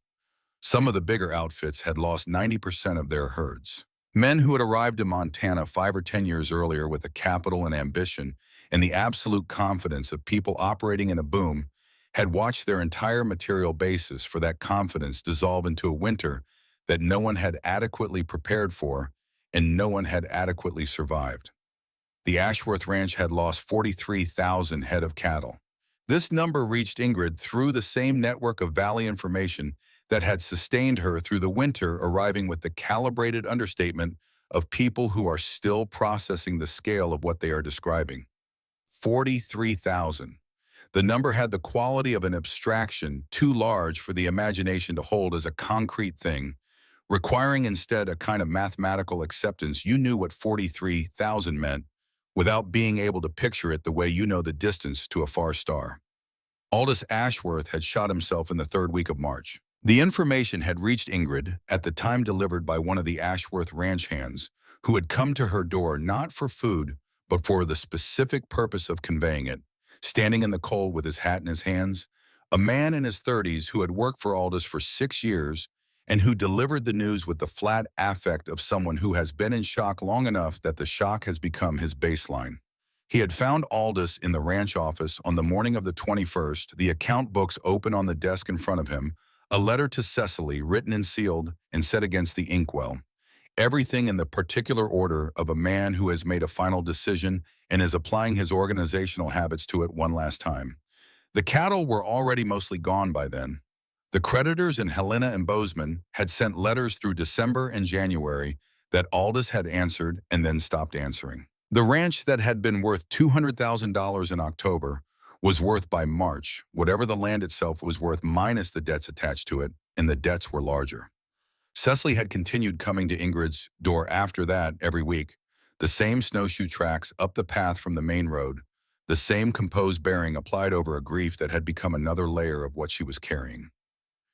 Some of the bigger outfits had lost 90% of their herds. Men who had arrived in Montana 5 or 10 years earlier with the capital and ambition and the absolute confidence of people operating in a boom had watched their entire material basis for that confidence dissolve into a winter that no one had adequately prepared for and no one had adequately survived. The Ashworth Ranch had lost 43,000 head of cattle. This number reached Ingrid through the same network of valley information that had sustained her through the winter, arriving with the calibrated understatement of people who are still processing the scale of what they are describing. 43,000. The number had the quality of an abstraction too large for the imagination to hold as a concrete thing, requiring instead a kind of mathematical acceptance. You knew what 43,000 meant without being able to picture it the way you know the distance to a far star. Aldous Ashworth had shot himself in the 3rd week of March. The information had reached Ingrid at the time delivered by one of the Ashworth ranch hands, who had come to her door not for food, but for the specific purpose of conveying it. Standing in the cold with his hat in his hands, a man in his 30s who had worked for Aldous for 6 years and who delivered the news with the flat affect of someone who has been in shock long enough that the shock has become his baseline. He had found Aldous in the ranch office on the morning of the 21st, the account books open on the desk in front of him, a letter to Cecily written and sealed and set against the inkwell. Everything in the particular order of a man who has made a final decision and is applying his organizational habits to it one last time. The cattle were already mostly gone by then. The creditors in Helena and Bozeman had sent letters through December and January that Aldous had answered and then stopped answering. The ranch that had been worth $200,000 in October was worth by March whatever the land itself was worth minus the debts attached to it, and the debts were larger. Cecily had continued coming to Ingrid's door after that every week, the same snowshoe tracks up the path from the main road, the same composed bearing applied over a grief that had become another layer of what she was carrying.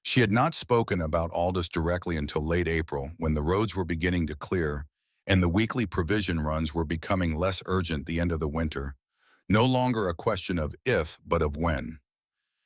She had not spoken about Aldous directly until late April, when the roads were beginning to clear and the weekly provision runs were becoming less urgent the end of the winter, no longer a question of if, but of when.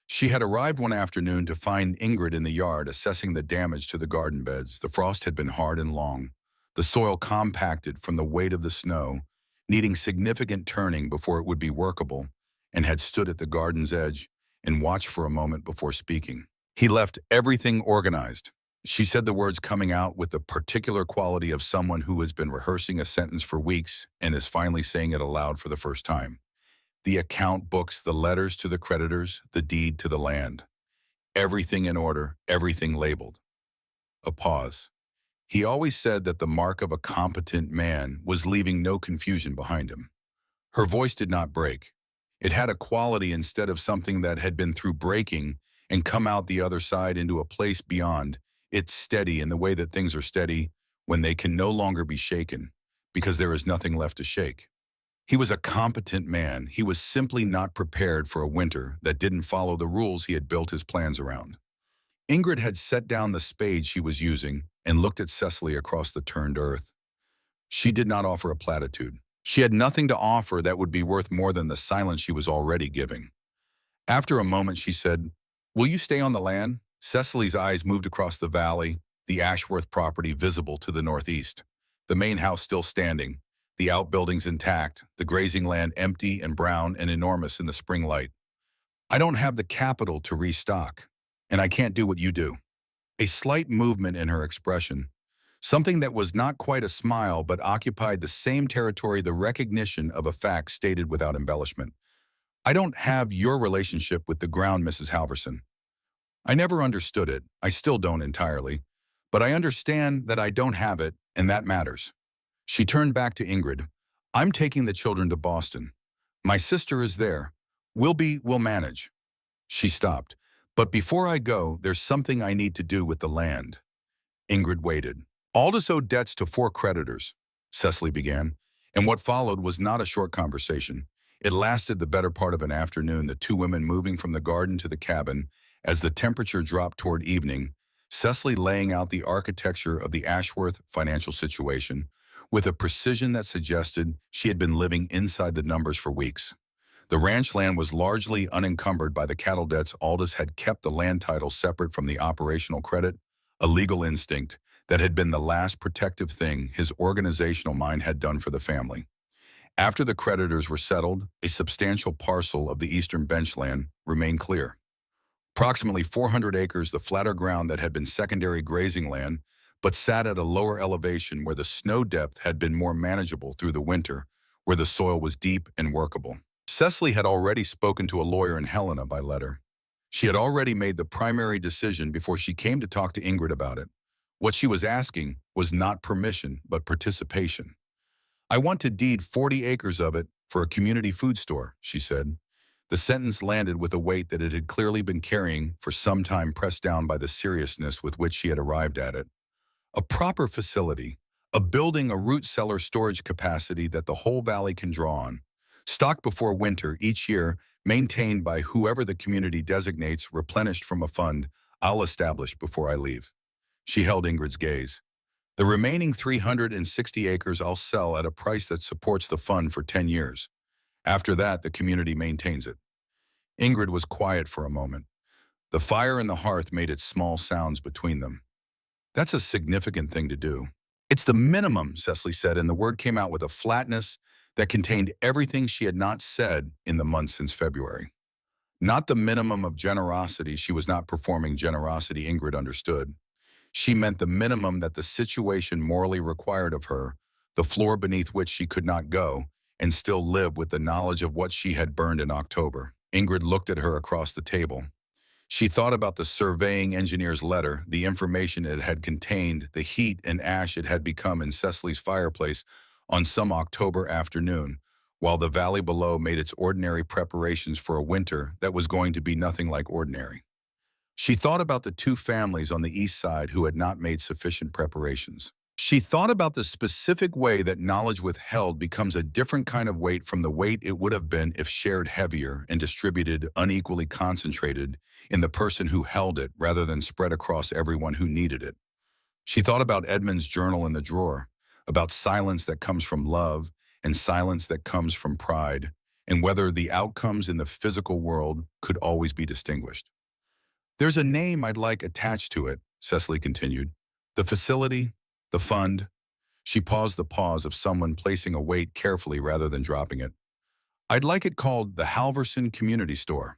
She had arrived one afternoon to find Ingrid in the yard assessing the damage to the garden beds. The frost had been hard and long. the soil compacted from the weight of the snow, needing significant turning before it would be workable, and had stood at the garden's edge and watched for a moment before speaking. He left everything organized. She said the words coming out with the particular quality of someone who has been rehearsing a sentence for weeks and is finally saying it aloud for the first time. The account books, the letters to the creditors, the deed to the land. Everything in order, everything labeled. A pause. He always said that the mark of a competent man was leaving no confusion behind him. Her voice did not break. It had a quality instead of something that had been through breaking and come out the other side into a place beyond. It's steady in the way that things are steady when they can no longer be shaken because there is nothing left to shake. He was a competent man. He was simply not prepared for a winter that didn't follow the rules he had built his plans around. Ingrid had set down the spade she was using and looked at Cecily across the turned earth. She did not offer a platitude. She had nothing to offer that would be worth more than the silence she was already giving. After a moment, she said, "Will you stay on the land?" Cecily's eyes moved across the valley, the Ashworth property visible to the northeast, the main house still standing, the outbuildings intact, the grazing land empty and brown and enormous in the spring light. "I don't have the capital to restock, and I can't do what you do." A slight movement in her expression, something that was not quite a smile but occupied the same territory, the recognition of a fact stated without embellishment. "I don't have your relationship with the ground, Mrs. Halverson. I never understood it. I still don't entirely. But I understand that I don't have it, and that matters." She turned back to Ingrid. "I'm taking the children to Boston. My sister is there. We'll manage." She stopped. "But before I go, there's something I need to do with the land." Ingrid waited. "Aldous owed debts to 4 creditors," Cecily began, and what followed was not a short conversation. It lasted the better part of an afternoon, the two women moving from the garden to the cabin as the temperature dropped toward evening, Cecily laying out the architecture of the Ashworth financial situation with a precision that suggested she had been living inside the numbers for weeks. The ranch land was largely unencumbered by the cattle debts. Aldous had kept the land title separate from the operational credit, a legal instinct that had been the last protective thing his organizational mind had done for the family. After the creditors were settled, a substantial parcel of the eastern benchland remained clear. Approximately 400 acres, the flatter ground that had been secondary grazing land, but sat at a lower elevation where the snow depth had been more manageable through the winter, where the soil was deep and workable. Cecily had already spoken to a lawyer in Helena by letter. She had already made the primary decision before she came to talk to Ingrid about it. What she was asking was not permission, but participation. "I want to deed 40 acres of it for a community food store," she said. The sentence landed with a weight that it had clearly been carrying for some time, pressed down by the seriousness with which she had arrived at it. A proper facility, a building, a root cellar storage capacity that the whole valley can draw on. Stocked before winter each year, maintained by whoever the community designates, replenished from a fund I'll establish before I leave. She held Ingrid's gaze. "The remaining 360 acres I'll sell at a price that supports the fund for 10 years. After that, the community maintains it." Ingrid was quiet for a moment. The fire in the hearth made its small sounds between them. "That's a significant thing to do." "It's the minimum," Cecily said, and the word came out with a flatness that contained everything she had not said in the months since February. Not the minimum of generosity. She was not performing generosity, Ingrid understood. She meant the minimum that the situation morally required of her, the floor beneath which she could not go, and still live with the knowledge of what she had burned in October. Ingrid looked at her across the table. She thought about the surveying engineer's letter, the information it had contained, the heat and ash it had become in Cecily's fireplace on some October afternoon, while the valley below made its ordinary preparations for a winter that was going to be nothing like ordinary. She thought about the 2 families on the east side who had not made sufficient preparations. She thought about the specific way that knowledge withheld becomes a different kind of weight from the weight it would have been if shared heavier and distributed unequally concentrated in the person who held it rather than spread across everyone who needed it. She thought about Edmund's journal in the drawer, about silence that comes from love and silence that comes from pride, and whether the outcomes in the physical world could always be distinguished. "There's a name I'd like attached to it," Cecily continued. "The facility, the fund." She paused the pause of someone placing a weight carefully rather than dropping it. I'd like it called the Halverson Community Store.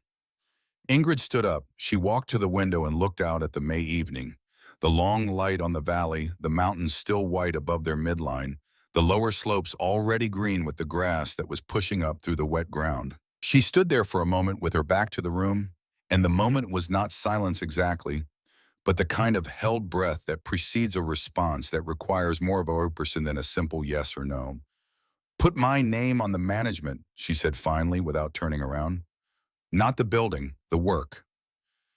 Ingrid stood up. She walked to the window and looked out at the May evening. The long light on the valley, the mountains still white above their midline, the lower slopes already green with the grass that was pushing up through the wet ground. She stood there for a moment with her back to the room, and the moment was not silence exactly, but the kind of held breath that precedes a response that requires more of a person than a simple yes or no. Put my name on the management, she said finally without turning around. Not the building, the work.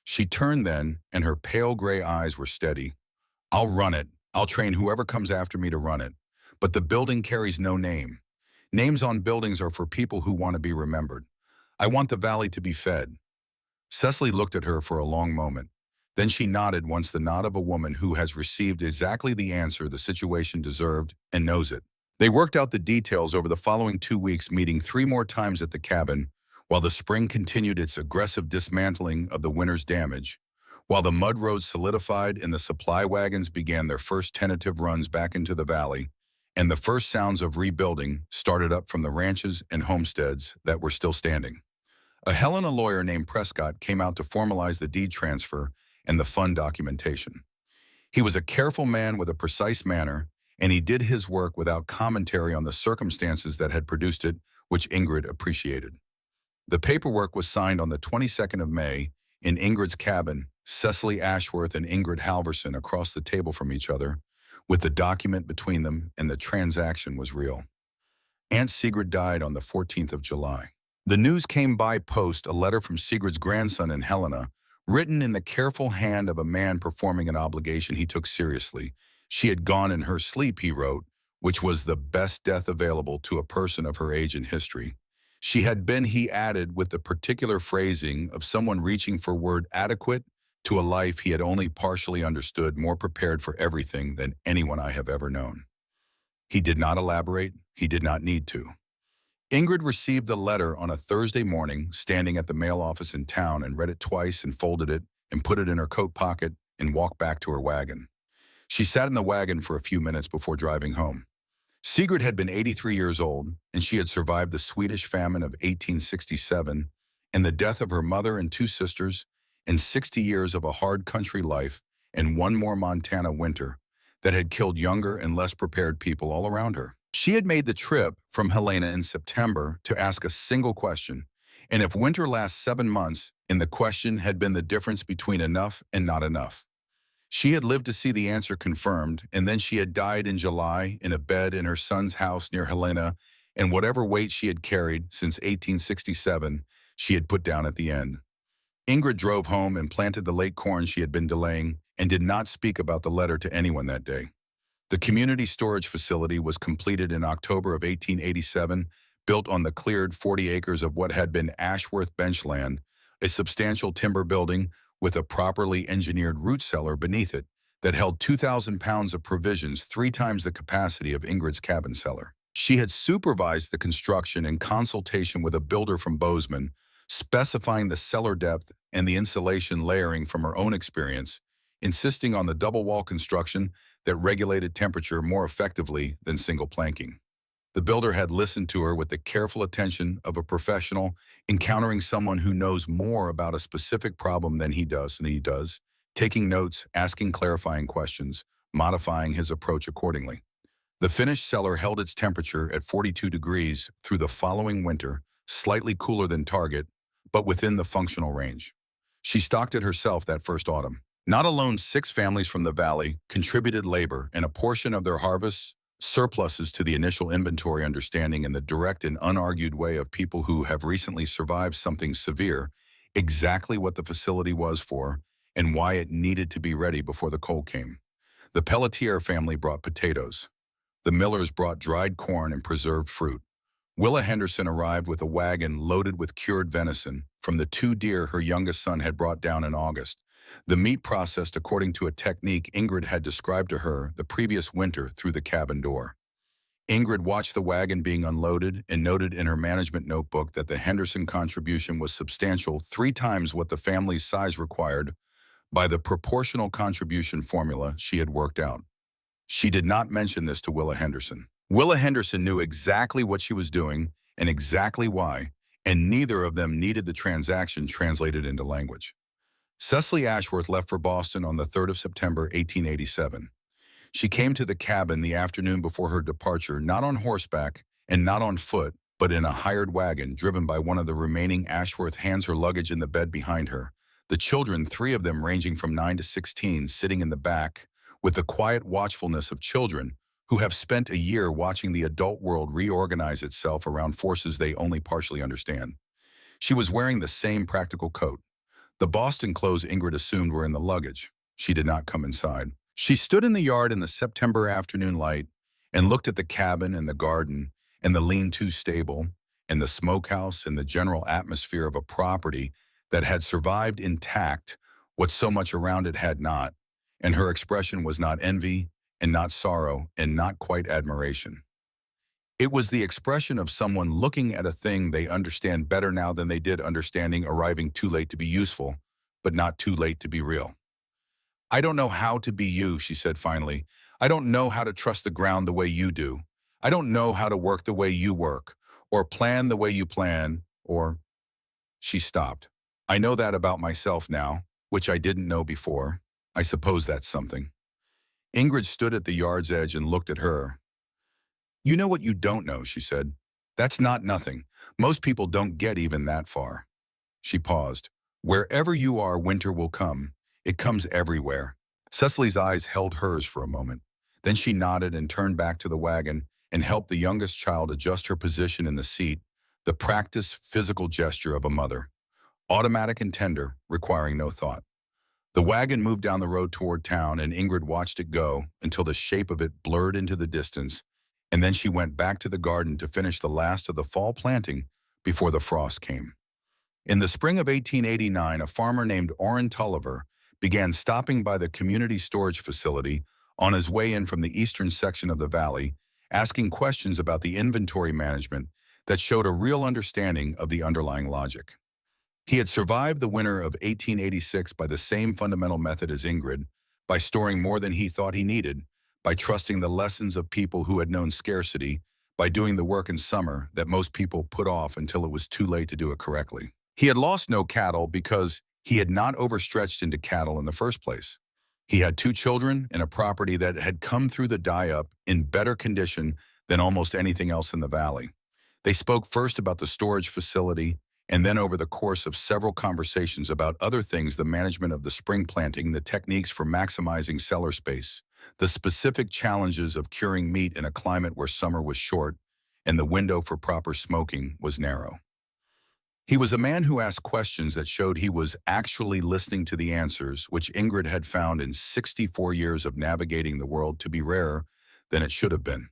She turned then, and her pale gray eyes were steady. I'll run it. I'll train whoever comes after me to run it. But the building carries no name. Names on buildings are for people who want to be remembered. I want the valley to be fed. Cecily looked at her for a long moment. Then she nodded once the nod of a woman who has received exactly the answer the situation deserved and knows it. They worked out the details over the following 2 weeks, meeting 3 more times at the cabin, while the spring continued its aggressive dismantling of the winter's damage, while the mud roads solidified and the supply wagons began their first tentative runs back into the valley, and the first sounds of rebuilding started up from the ranches and homesteads that were still standing. A Helena lawyer named Prescott came out to formalize the deed transfer and the fund documentation. He was a careful man with a precise manner, and he did his work without commentary on the circumstances that had produced it, which Ingrid appreciated. The paperwork was signed on the 22nd of May in Ingrid's cabin, Cecily Ashworth and Ingrid Halverson across the table from each other, with the document between them, and the transaction was real. Aunt Sigrid died on the 14th of July. The news came by post, a letter from Sigrid's grandson and Helena, written in the careful hand of a man performing an obligation he took seriously. She had gone in her sleep, he wrote, which was the best death available to a person of her age in history. She had been, he added, with the particular phrasing of someone reaching for word adequate to a life he had only partially understood, more prepared for everything than anyone I have ever known. He did not elaborate. He did not need to. Ingrid received the letter on a Thursday morning, standing at the mail office in town, and read it twice and folded it and put it in her coat pocket and walked back to her wagon. She sat in the wagon for a few minutes before driving home. Sigrid had been 83 years old, and she had survived the Swedish famine of 1867 and the death of her mother and 2 sisters, and 60 years of a hard country life and 1 more Montana winter that had killed younger and less prepared people all around her. She had made the trip from Helena in September to ask a single question, and if winter lasts 7 months, and the question had been the difference between enough and not enough. She had lived to see the answer confirmed, and then she had died in July in a bed in her son's house near Helena, and whatever weight she had carried since 1867, she had put down at the end. Ingrid drove home and planted the late corn she had been delaying, and did not speak about the letter to anyone that day. The community storage facility was completed in October of 1887, built on the cleared 40 acres of what had been Ashworth benchland, a substantial timber building with a properly engineered root cellar beneath it that held 2,000 pounds of provisions, 3 times the capacity of Ingrid's cabin cellar. She had supervised the construction in consultation with a builder from Bozeman, specifying the cellar depth and the insulation layering from her own experience, insisting on the double-wall construction that regulated temperature more effectively than single planking. The builder had listened to her with the careful attention of a professional encountering someone who knows more about a specific problem than he does, taking notes, asking clarifying questions, modifying his approach accordingly. The finished cellar held its temperature at 42 degrees through the following winter, slightly cooler than target, but within the functional range. She stocked it herself that first autumn. Not alone 6 families from the valley contributed labor, and a portion of their harvests surpluses to the initial inventory, understanding in the direct and unargued way of people who have recently survived something severe exactly what the facility was for and why it needed to be ready before the cold came. The Pelletier family brought potatoes. The Millers brought dried corn and preserved fruit. Willa Henderson arrived with a wagon loaded with cured venison from the 2 deer her youngest son had brought down in August, the meat processed according to a technique Ingrid had described to her the previous winter through the cabin door. Ingrid watched the wagon being unloaded and noted in her management notebook that the Henderson contribution was substantial, 3 times what the family's size required by the proportional contribution formula she had worked out. She did not mention this to Willa Henderson. Willa Henderson knew exactly what she was doing and exactly why, and neither of them needed the transaction translated into language. Cecily Ashworth left for Boston on the 3rd of September, 1887. She came to the cabin the afternoon before her departure, not on horseback and not on foot, but in a hired wagon driven by one of the remaining. Ashworth hands her luggage in the bed behind her. The children, 3 of them ranging from 9 to 16, sitting in the back, with the quiet watchfulness of children who have spent a year watching the adult world reorganize itself around forces they only partially understand. She was wearing the same practical coat. The Boston clothes Ingrid assumed were in the luggage. She did not come inside. She stood in the yard in the September afternoon light and looked at the cabin and the garden and the lean-to stable and the smokehouse and the general atmosphere of a property that had survived intact what so much around it had not, and her expression was not envy and not sorrow and not quite admiration. It was the expression of someone looking at a thing they understand better now than they did, understanding arriving too late to be useful, but not too late to be real. "I don't know how to be you," she said finally. "I don't know how to trust the ground the way you do. I don't know how to work the way you work, or plan the way you plan, or—" She stopped. "I know that about myself now, which I didn't know before. I suppose that's something." Ingrid stood at the yard's edge and looked at her. "You know what you don't know," she said. "That's not nothing. Most people don't get even that far." She paused. "Wherever you are, winter will come. It comes everywhere." Cecily's eyes held hers for a moment. Then she nodded and turned back to the wagon and helped the youngest child adjust her position in the seat, the practiced physical gesture of a mother. Automatic and tender, requiring no thought. The wagon moved down the road toward town, and Ingrid watched it go until the shape of it blurred into the distance, and then she went back to the garden to finish the last of the fall planting before the frost came. In the spring of 1889, a farmer named Orrin Tulliver began stopping by the community storage facility on his way in from the eastern section of the valley, asking questions about the inventory management that showed a real understanding of the underlying logic. He had survived the winter of 1886 by the same fundamental method as Ingrid, by storing more than he thought he needed, by trusting the lessons of people who had known scarcity, by doing the work in summer that most people put off until it was too late to do it correctly. He had lost no cattle because he had not overstretched into cattle in the first place. He had 2 children and a property that had come through the die-up in better condition than almost anything else in the valley. They spoke first about the storage facility, and then over the course of several conversations about other things, the management of the spring planting, the techniques for maximizing cellar space, the specific challenges of curing meat in a climate where summer was short and the window for proper smoking was narrow. He was a man who asked questions that showed he was actually listening to the answers, which Ingrid had found in 64 years of navigating the world to be rarer than it should have been.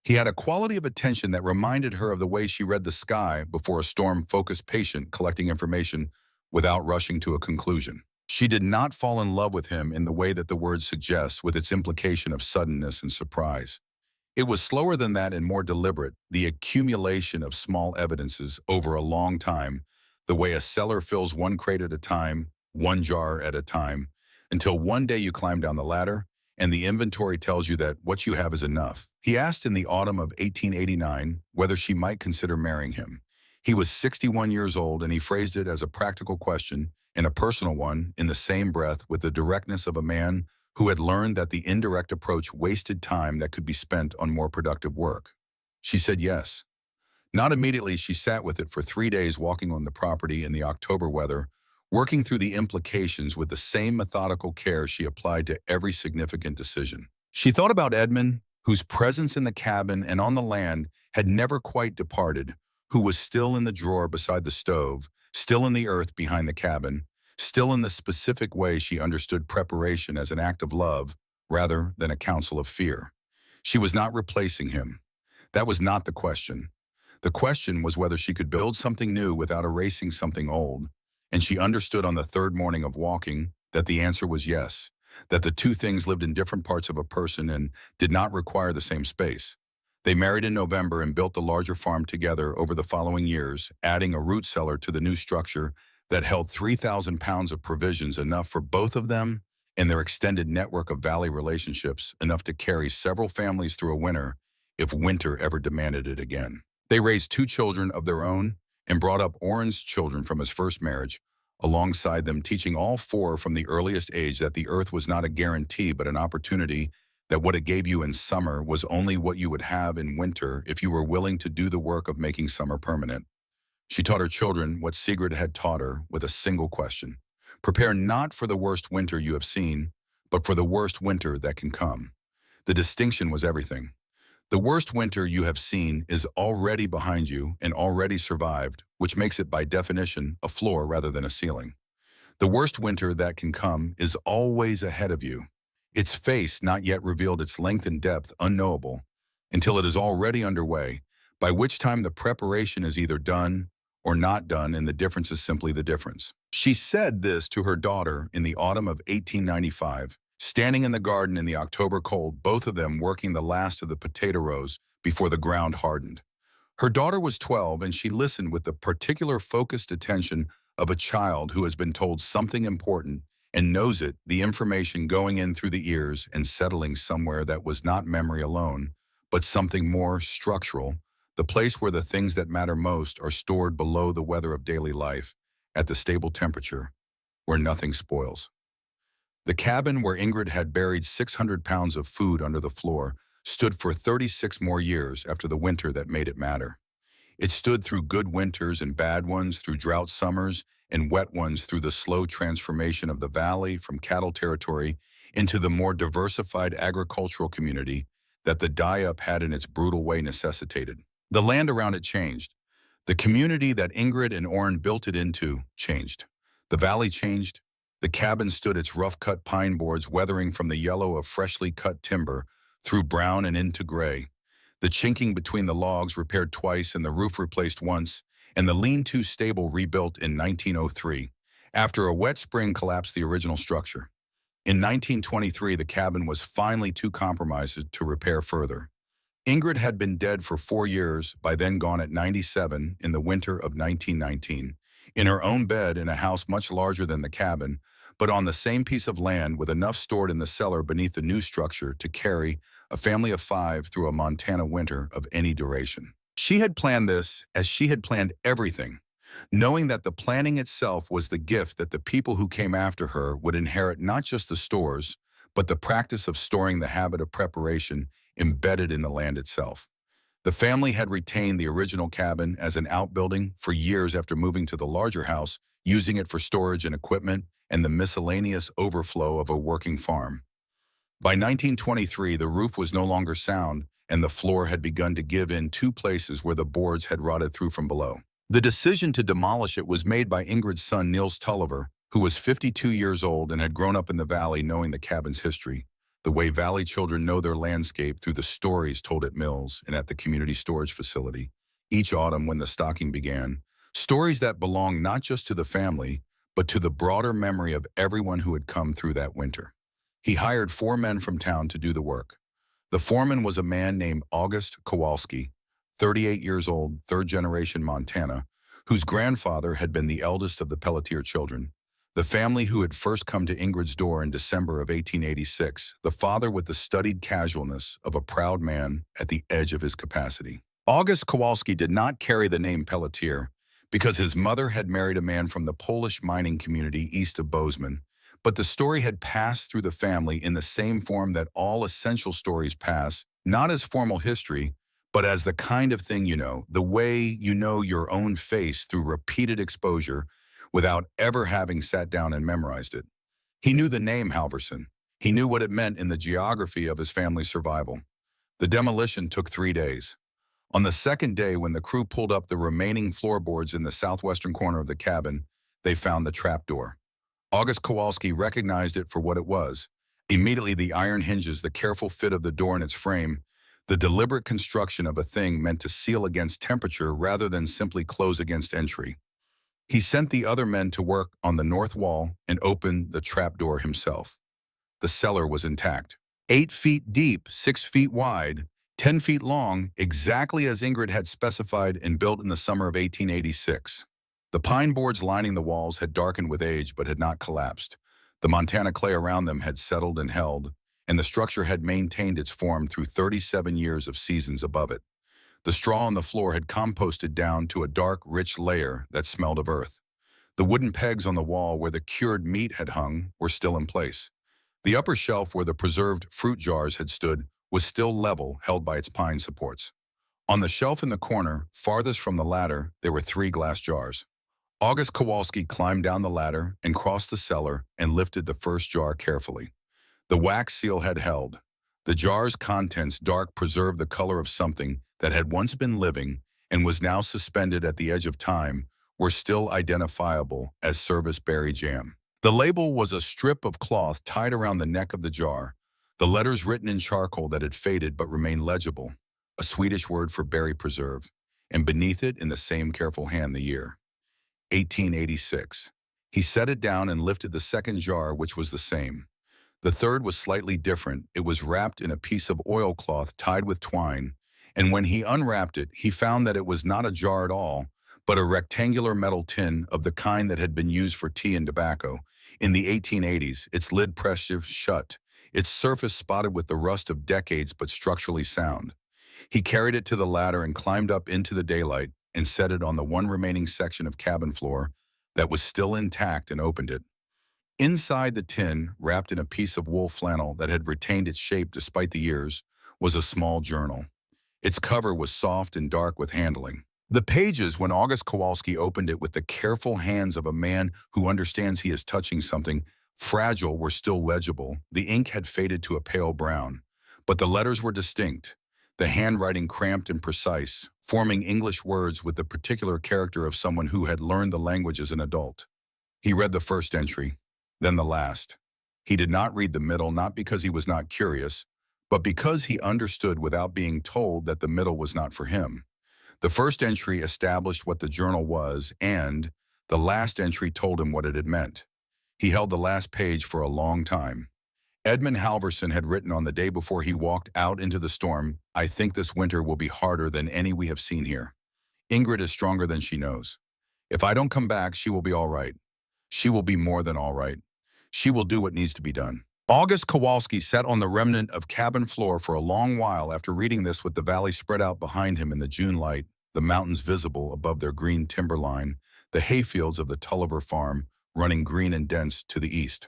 He had a quality of attention that reminded her of the way she read the sky before a storm, focused, patient, collecting information without rushing to a conclusion. She did not fall in love with him in the way that the word suggests, with its implication of suddenness and surprise. It was slower than that and more deliberate, the accumulation of small evidences over a long time, the way a cellar fills one crate at a time, one jar at a time, until one day you climb down the ladder and the inventory tells you that what you have is enough. He asked in the autumn of 1889 whether she might consider marrying him. He was 61 years old, and he phrased it as a practical question and a personal one in the same breath, with the directness of a man who had learned that the indirect approach wasted time that could be spent on more productive work. She said yes. Not immediately. She sat with it for 3 days, walking on the property in the October weather, working through the implications with the same methodical care she applied to every significant decision. She thought about Edmund, whose presence in the cabin and on the land had never quite departed, who was still in the drawer beside the stove, still in the earth behind the cabin, still in the specific way she understood preparation as an act of love rather than a counsel of fear. She was not replacing him. That was not the question. The question was whether she could build something new without erasing something old, and she understood on the 3rd morning of walking that the answer was yes, that the 2 things lived in different parts of a person and did not require the same space. They married in November and built the larger farm together over the following years, adding a root cellar to the new structure that held 3,000 pounds of provisions, enough for both of them and their extended network of valley relationships enough to carry several families through a winter if winter ever demanded it again. They raised two children of their own and brought up Orrin's children from his first marriage, alongside them, teaching all four from the earliest age that the earth was not a guarantee but an opportunity, that what it gave you in summer was only what you would have in winter if you were willing to do the work of making summer permanent. She taught her children what Sigrid had taught her with a single question: prepare not for the worst winter you have seen, but for the worst winter that can come. The distinction was everything. The worst winter you have seen is already behind you and already survived, which makes it by definition a floor rather than a ceiling. The worst winter that can come is always ahead of you. Its face not yet revealed, its length and depth unknowable, until it is already underway, by which time the preparation is either done or not done, and the difference is simply the difference. She said this to her daughter in the autumn of 1895, standing in the garden in the October cold, both of them working the last of the potato rows before the ground hardened. Her daughter was 12, and she listened with the particular focused attention of a child who has been told something important and knows it, the information going in through the ears and settling somewhere that was not memory alone, but something more structural, the place where the things that matter most are stored below the weather of daily life, at the stable temperature, where nothing spoils. The cabin where Ingrid had buried 600 pounds of food under the floor stood for 36 more years after the winter that made it matter. It stood through good winters and bad ones, through drought summers and wet ones, through the slow transformation of the valley from cattle territory into the more diversified agricultural community that the die-up had in its brutal way necessitated. The land around it changed. The community that Ingrid and Orrin built it into changed. The valley changed. The cabin stood, its rough-cut pine boards weathering from the yellow of freshly cut timber through brown and into gray. The chinking between the logs repaired twice and the roof replaced once, and the lean-to stable rebuilt in 1903. After a wet spring collapsed the original structure. In 1923, the cabin was finally too compromised to repair further. Ingrid had been dead for 4 years, by then gone at 97 in the winter of 1919, in her own bed in a house much larger than the cabin, but on the same piece of land with enough stored in the cellar beneath the new structure to carry a family of 5 through a Montana winter of any duration. She had planned this as she had planned everything, knowing that the planning itself was the gift that the people who came after her would inherit, not just the stores, but the practice of storing, the habit of preparation embedded in the land itself. The family had retained the original cabin as an outbuilding for years after moving to the larger house, using it for storage and equipment and the miscellaneous overflow of a working farm. By 1923, the roof was no longer sound, and the floor had begun to give in 2 places where the boards had rotted through from below. The decision to demolish it was made by Ingrid's son, Niels Tulliver, who was 52 years old and had grown up in the valley knowing the cabin's history, the way valley children know their landscape through the stories told at mills and at the community storage facility, each autumn when the stocking began, stories that belong not just to the family, but to the broader memory of everyone who had come through that winter. He hired 4 men from town to do the work. The foreman was a man named August Kowalski, 38 years old, 3rd-generation Montana, whose grandfather had been the eldest of the Pelletier children, the family who had first come to Ingrid's door in December of 1886, the father with the studied casualness of a proud man at the edge of his capacity. August Kowalski did not carry the name Pelletier because his mother had married a man from the Polish mining community east of Bozeman, but the story had passed through the family in the same form that all essential stories pass, not as formal history, but as the kind of thing you know, the way you know your own face through repeated exposure without ever having sat down and memorized it. He knew the name Halverson. He knew what it meant in the geography of his family's survival. The demolition took 3 days. On the second day, when the crew pulled up the remaining floorboards in the southwestern corner of the cabin, they found the trapdoor. August Kowalski recognized it for what it was. Immediately, the iron hinges, the careful fit of the door in its frame, the deliberate construction of a thing meant to seal against temperature rather than simply close against entry. He sent the other men to work on the north wall and opened the trapdoor himself. The cellar was intact. 8 feet deep, 6 feet wide, 10 feet long, exactly as Ingrid had specified and built in the summer of 1886. The pine boards lining the walls had darkened with age but had not collapsed. The Montana clay around them had settled and held, and the structure had maintained its form through 37 years of seasons above it. The straw on the floor had composted down to a dark, rich layer that smelled of earth. The wooden pegs on the wall where the cured meat had hung were still in place. The upper shelf where the preserved fruit jars had stood was still level, held by its pine supports. On the shelf in the corner, farthest from the ladder, there were 3 glass jars. August Kowalski climbed down the ladder and crossed the cellar and lifted the first jar carefully. The wax seal had held. The jar's contents, dark, preserved the color of something that had once been living and was now suspended at the edge of time, were still identifiable as service berry jam. The label was a strip of cloth tied around the neck of the jar, the letters written in charcoal that had faded but remained legible, a Swedish word for berry preserve, and beneath it in the same careful hand the year. 1886. He set it down and lifted the second jar, which was the same. The third was slightly different. It was wrapped in a piece of oilcloth tied with twine, and when he unwrapped it, he found that it was not a jar at all, but a rectangular metal tin of the kind that had been used for tea and tobacco. In the 1880s, its lid pressed shut, its surface spotted with the rust of decades but structurally sound. He carried it to the ladder and climbed up into the daylight and set it on the one remaining section of cabin floor that was still intact and opened it. Inside the tin, wrapped in a piece of wool flannel that had retained its shape despite the years, was a small journal. Its cover was soft and dark with handling. The pages, when August Kowalski opened it with the careful hands of a man who understands he is touching something fragile, were still legible. The ink had faded to a pale brown, but the letters were distinct, the handwriting cramped and precise, forming English words with the particular character of someone who had learned the language as an adult. He read the first entry, then the last. He did not read the middle, not because he was not curious, but because he understood without being told that the middle was not for him. The first entry established what the journal was, and the last entry told him what it had meant. He held the last page for a long time. Edmund Halverson had written on the day before he walked out into the storm, "I think this winter will be harder than any we have seen here. Ingrid is stronger than she knows. If I don't come back, she will be all right. She will be more than all right. She will do what needs to be done." August Kowalski sat on the remnant of cabin floor for a long while after reading this, with the valley spread out behind him in the June light, the mountains visible above their green timberline, the hayfields of the Tulliver farm running green and dense to the east.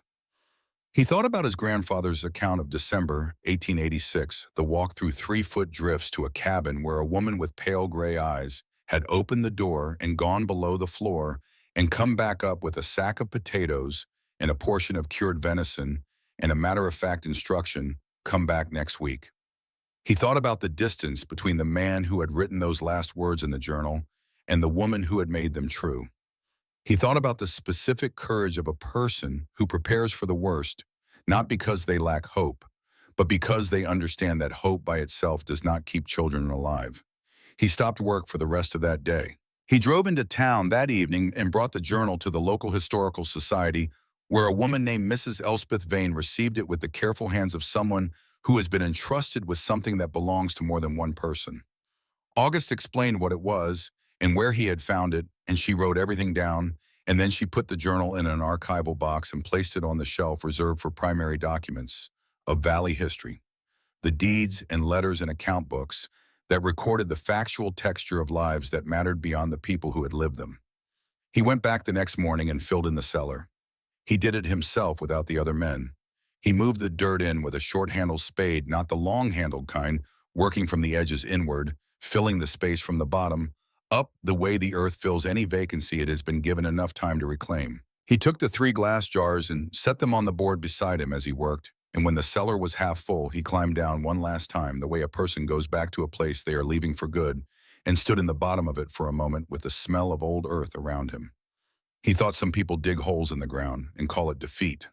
He thought about his grandfather's account of December 1886, the walk through 3-foot drifts to a cabin where a woman with pale gray eyes had opened the door and gone below the floor and come back up with a sack of potatoes and a portion of cured venison and a matter-of-fact instruction, "Come back next week." He thought about the distance between the man who had written those last words in the journal and the woman who had made them true. He thought about the specific courage of a person who prepares for the worst, not because they lack hope, but because they understand that hope by itself does not keep children alive. He stopped work for the rest of that day. He drove into town that evening and brought the journal to the local historical society, where a woman named Mrs. Elspeth Vane received it with the careful hands of someone who has been entrusted with something that belongs to more than one person. August explained what it was and where he had found it, and she wrote everything down, and then she put the journal in an archival box and placed it on the shelf reserved for primary documents of Valley history, the deeds and letters and account books that recorded the factual texture of lives that mattered beyond the people who had lived them. He went back the next morning and filled in the cellar. He did it himself without the other men. He moved the dirt in with a short-handled spade, not the long-handled kind, working from the edges inward, filling the space from the bottom, up the way the earth fills any vacancy it has been given enough time to reclaim. He took the 3 glass jars and set them on the board beside him as he worked, and when the cellar was half full, he climbed down one last time, the way a person goes back to a place they are leaving for good, and stood in the bottom of it for a moment with the smell of old earth around him. He thought some people dig holes in the ground and call it defeat.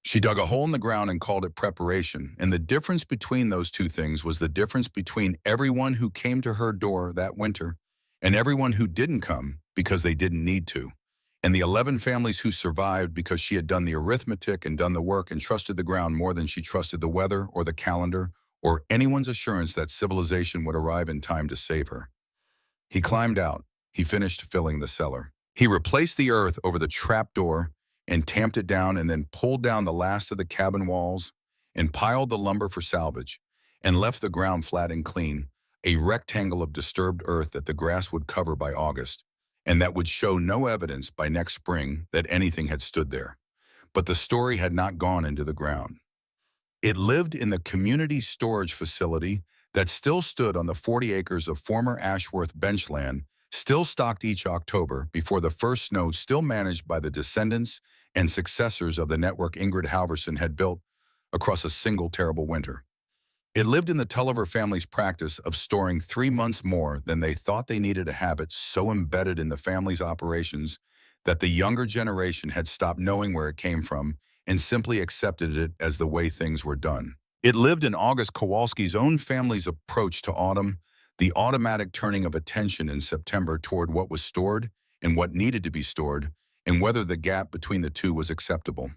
She dug a hole in the ground and called it preparation, and the difference between those two things was the difference between everyone who came to her door that winter and everyone who didn't come because they didn't need to, and the 11 families who survived because she had done the arithmetic and done the work and trusted the ground more than she trusted the weather or the calendar or anyone's assurance that civilization would arrive in time to save her. He climbed out. He finished filling the cellar. He replaced the earth over the trap door and tamped it down and then pulled down the last of the cabin walls and piled the lumber for salvage and left the ground flat and clean, a rectangle of disturbed earth that the grass would cover by August and that would show no evidence by next spring that anything had stood there. But the story had not gone into the ground. It lived in the community storage facility that still stood on the 40 acres of former Ashworth benchland, still stocked each October before the first snow, still managed by the descendants and successors of the network Ingrid Halverson had built across a single terrible winter. It lived in the Tulliver family's practice of storing 3 months more than they thought they needed, a habit so embedded in the family's operations that the younger generation had stopped knowing where it came from and simply accepted it as the way things were done. It lived in August Kowalski's own family's approach to autumn, the automatic turning of attention in September toward what was stored and what needed to be stored, and whether the gap between the two was acceptable.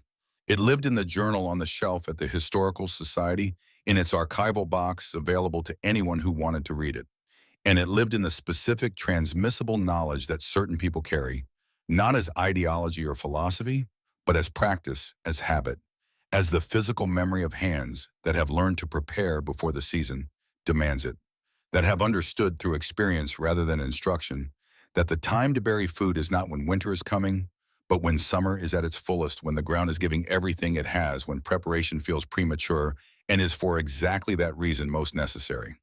It lived in the journal on the shelf at the Historical Society, in its archival box available to anyone who wanted to read it. And it lived in the specific transmissible knowledge that certain people carry, not as ideology or philosophy, but as practice, as habit, as the physical memory of hands that have learned to prepare before the season demands it, that have understood through experience rather than instruction, that the time to bury food is not when winter is coming, but when summer is at its fullest, when the ground is giving everything it has, when preparation feels premature and is for exactly that reason most necessary.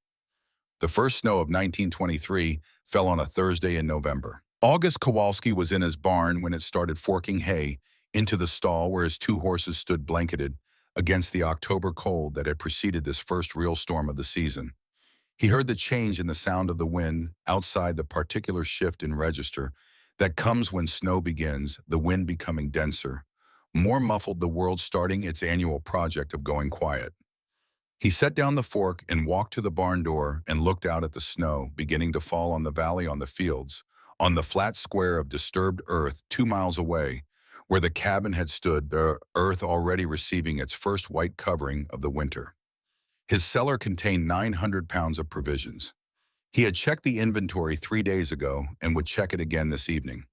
The first snow of 1923 fell on a Thursday in November. August Kowalski was in his barn when it started forking hay into the stall where his 2 horses stood blanketed against the October cold that had preceded this first real storm of the season. He heard the change in the sound of the wind outside, the particular shift in register that comes when snow begins, the wind becoming denser, more muffled, the world starting its annual project of going quiet. He set down the fork and walked to the barn door and looked out at the snow beginning to fall on the valley, on the fields, on the flat square of disturbed earth 2 miles away, where the cabin had stood, the earth already receiving its first white covering of the winter. His cellar contained 900 pounds of provisions. He had checked the inventory 3 days ago and would check it again this evening.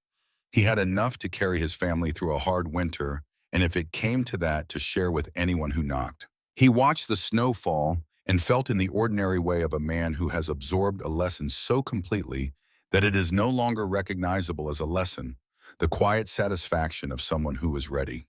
He had enough to carry his family through a hard winter, and if it came to that, to share with anyone who knocked. He watched the snow fall and felt in the ordinary way of a man who has absorbed a lesson so completely that it is no longer recognizable as a lesson, the quiet satisfaction of someone who is ready.